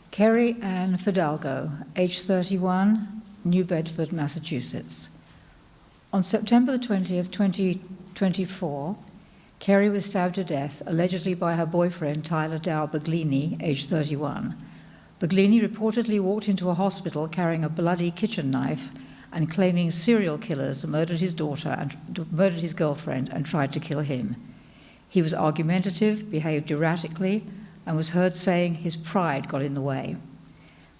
Carrie Ann Fidalgo, age 31, New Bedford, Massachusetts. On September 20th, 2024, Carrie was stabbed to death, allegedly by her boyfriend, Tyler Dow Baglini, age 31. Baglini reportedly walked into a hospital carrying a bloody kitchen knife and claiming serial killers murdered his daughter and murdered his girlfriend and tried to kill him. He was argumentative, behaved erratically, and was heard saying his pride got in the way.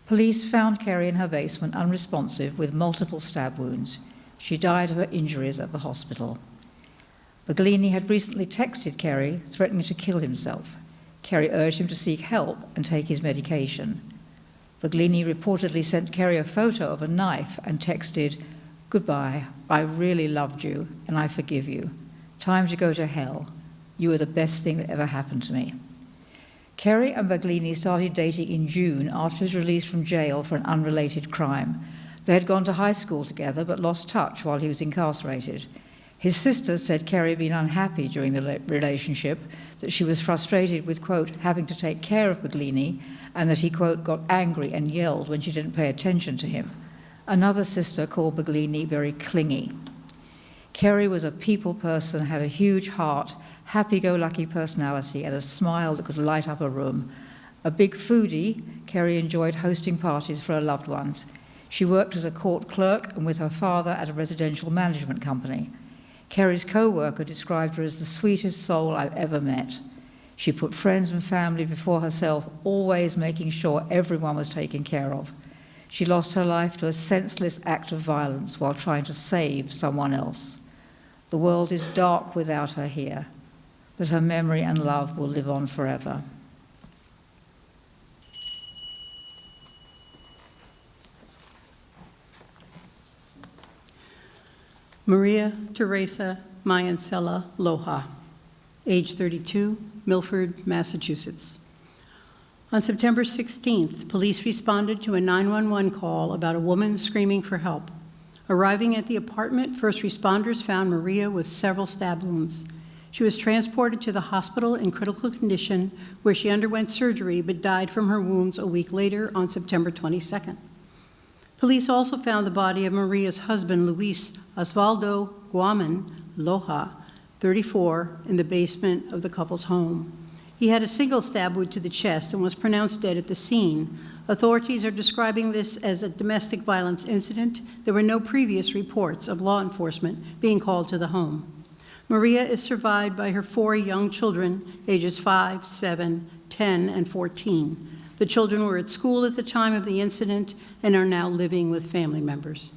Police found Carrie in her basement unresponsive with multiple stab wounds. She died of her injuries at the hospital. Baglini had recently texted Carrie, threatening to kill himself. Carrie urged him to seek help and take his medication. Baglini reportedly sent Carrie a photo of a knife and texted, "Goodbye, I really loved you and I forgive you. Time to go to hell. You are the best thing that ever happened to me. Kerry and Baglini started dating in June after his release from jail for an unrelated crime. They had gone to high school together but lost touch while he was incarcerated. His sister said Kerry had been unhappy during the relationship, that she was frustrated with, quote, having to take care of Baglini, and that he, quote, got angry and yelled when she didn't pay attention to him. Another sister called Baglini very clingy. Kerry was a people person, had a huge heart, happy-go-lucky personality, and a smile that could light up a room. A big foodie, Kerry enjoyed hosting parties for her loved ones. She worked as a court clerk and with her father at a residential management company. Kerry's co-worker described her as the sweetest soul I've ever met. She put friends and family before herself, always making sure everyone was taken care of. She lost her life to a senseless act of violence while trying to save someone else. The world is dark without her here, but her memory and love will live on forever. Maria Teresa Mayancella Loja, age 32, Milford, Massachusetts. On September 16th, police responded to a 911 call about a woman screaming for help. Arriving at the apartment, first responders found Maria with several stab wounds. She was transported to the hospital in critical condition, where she underwent surgery but died from her wounds a week later on September 22nd. Police also found the body of Maria's husband, Luis Osvaldo Guaman Loja, 34, in the basement of the couple's home. He had a single stab wound to the chest and was pronounced dead at the scene. Authorities are describing this as a domestic violence incident. There were no previous reports of law enforcement being called to the home. Maria is survived by her 4 young children, ages 5, 7, 10, and 14. The children were at school at the time of the incident and are now living with family members.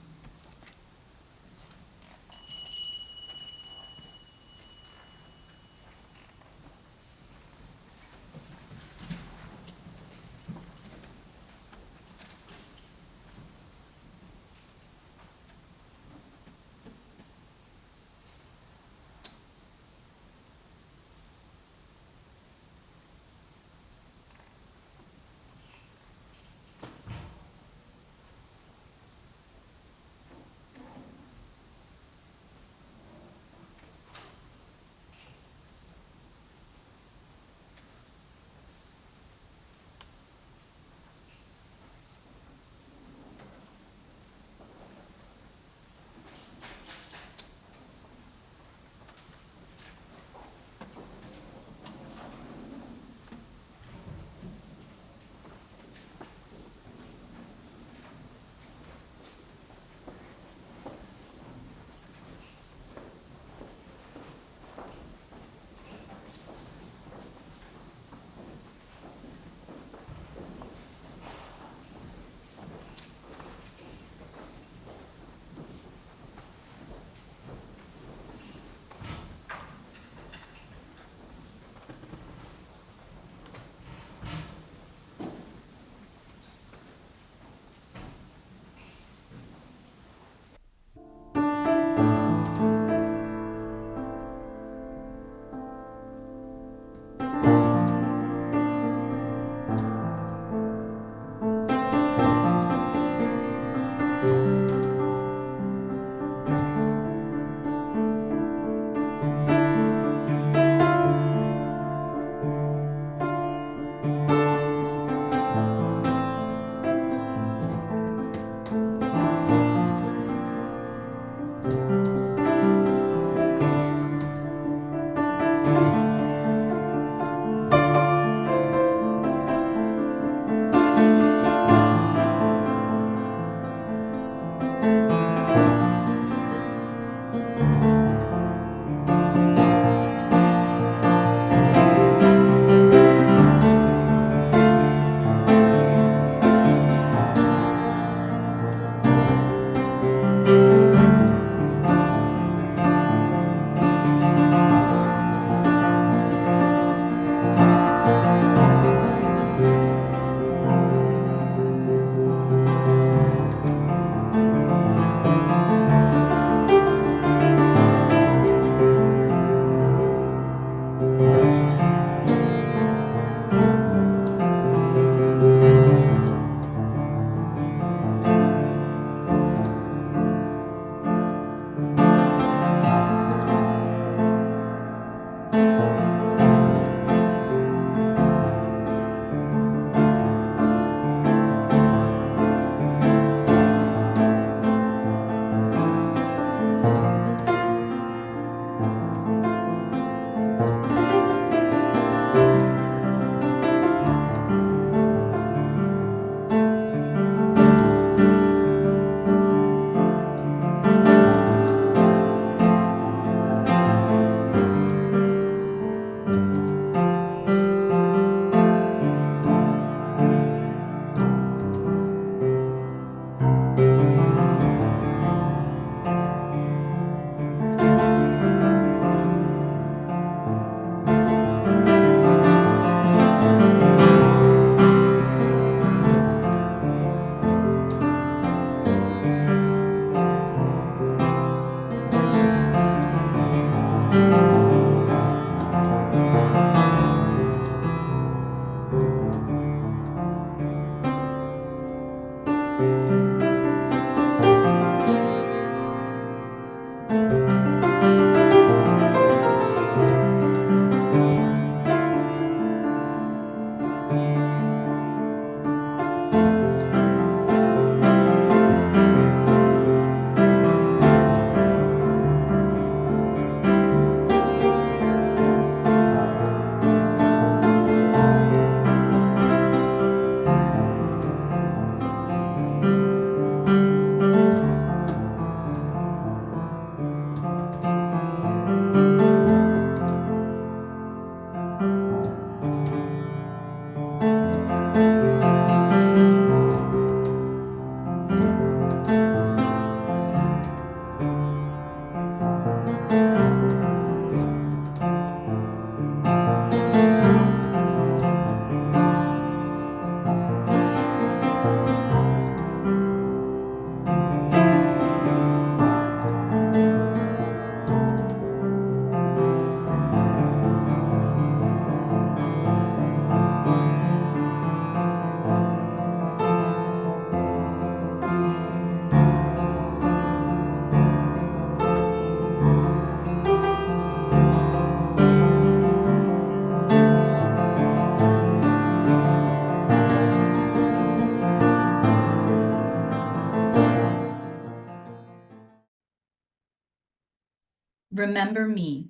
Remember me,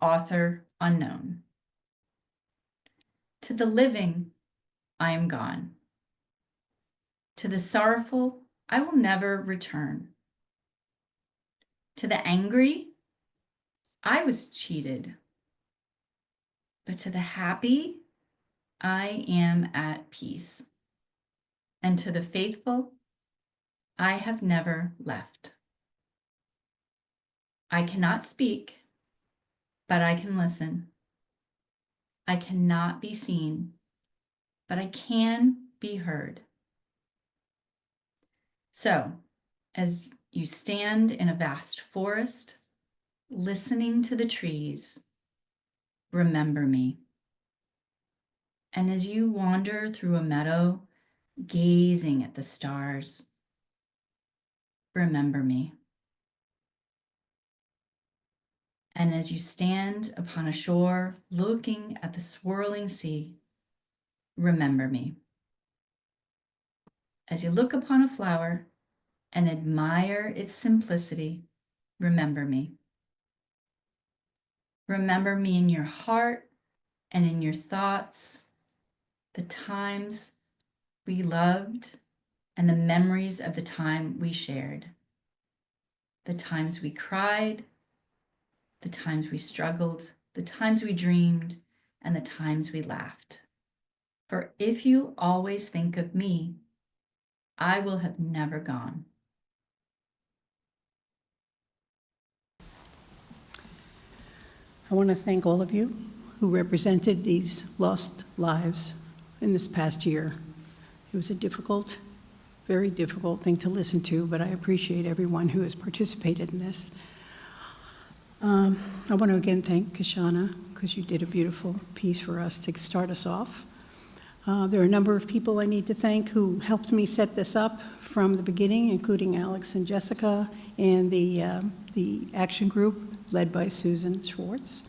author unknown. To the living, I am gone. To the sorrowful, I will never return. To the angry, I was cheated. But to the happy, I am at peace. And to the faithful, I have never left. I cannot speak, but I can listen. I cannot be seen, but I can be heard. So, as you stand in a vast forest, listening to the trees, remember me. And as you wander through a meadow, gazing at the stars, remember me. And as you stand upon a shore, looking at the swirling sea, remember me. As you look upon a flower and admire its simplicity, remember me. Remember me in your heart and in your thoughts, the times we loved and the memories of the time we shared, the times we cried, the times we struggled, the times we dreamed, and the times we laughed. For if you always think of me, I will have never gone. I want to thank all of you who represented these lost lives in this past year. It was a difficult, very difficult thing to listen to, but I appreciate everyone who has participated in this. I want to again thank Kishana, because you did a beautiful piece for us to start us off. There are a number of people I need to thank who helped me set this up from the beginning, including Alex and Jessica, and the action group led by Susan Schwartz,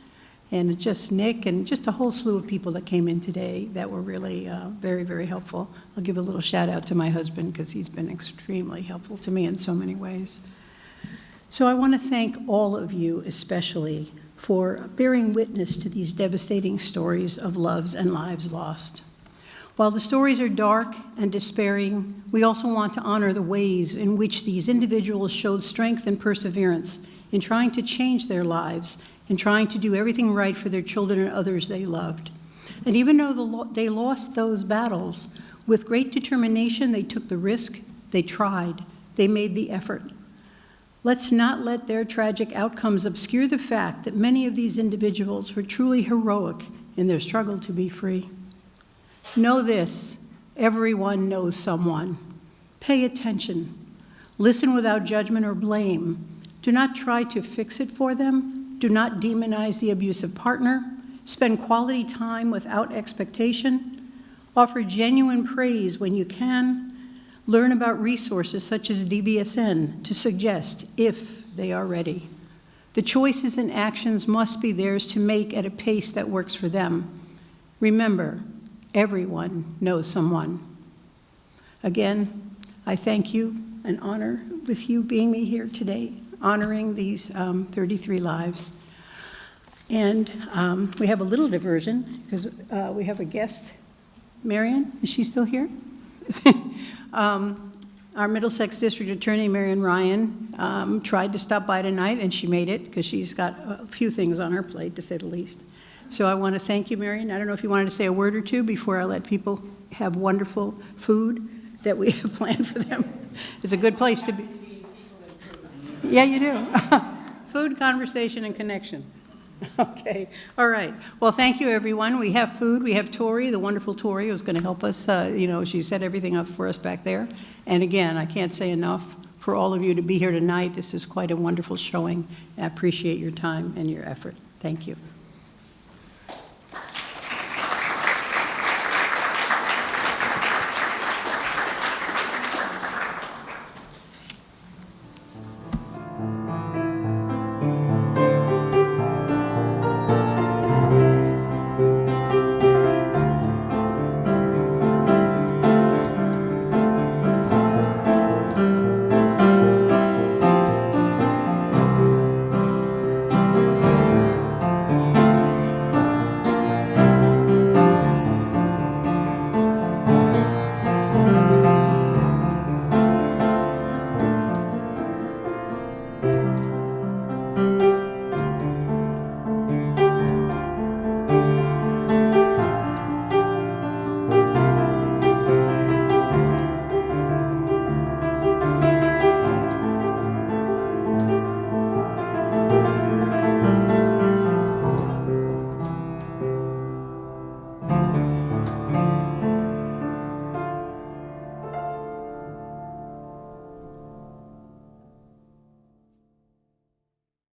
and just Nick, and just a whole slew of people that came in today that were really very, very helpful. I'll give a little shout out to my husband, because he's been extremely helpful to me in so many ways. So I want to thank all of you, especially, for bearing witness to these devastating stories of loves and lives lost. While the stories are dark and despairing, we also want to honor the ways in which these individuals showed strength and perseverance in trying to change their lives and trying to do everything right for their children and others they loved. And even though they lost those battles, with great determination, they took the risk, they tried, they made the effort. Let's not let their tragic outcomes obscure the fact that many of these individuals were truly heroic in their struggle to be free. Know this, everyone knows someone. Pay attention. Listen without judgment or blame. Do not try to fix it for them. Do not demonize the abusive partner. Spend quality time without expectation. Offer genuine praise when you can. Learn about resources such as DVSN to suggest if they are ready. The choices and actions must be theirs to make at a pace that works for them. Remember, everyone knows someone. Again, I thank you and honor with you being here today, honoring these 33 lives. And we have a little diversion because we have a guest. Marion, is she still here? Our Middlesex District Attorney, Marion Ryan, tried to stop by tonight, and she made it because she's got a few things on her plate, to say the least. So I want to thank you, Marion. I don't know if you wanted to say a word or two before I let people have wonderful food that we have planned for them. It's a good place to be. Yeah, you do. Food, conversation, and connection. Okay, all right. Well, thank you, everyone. We have food. We have Tori, the wonderful Tori, who's going to help us. She set everything up for us back there. And again, I can't say enough for all of you to be here tonight. This is quite a wonderful showing. I appreciate your time and your effort. Thank you.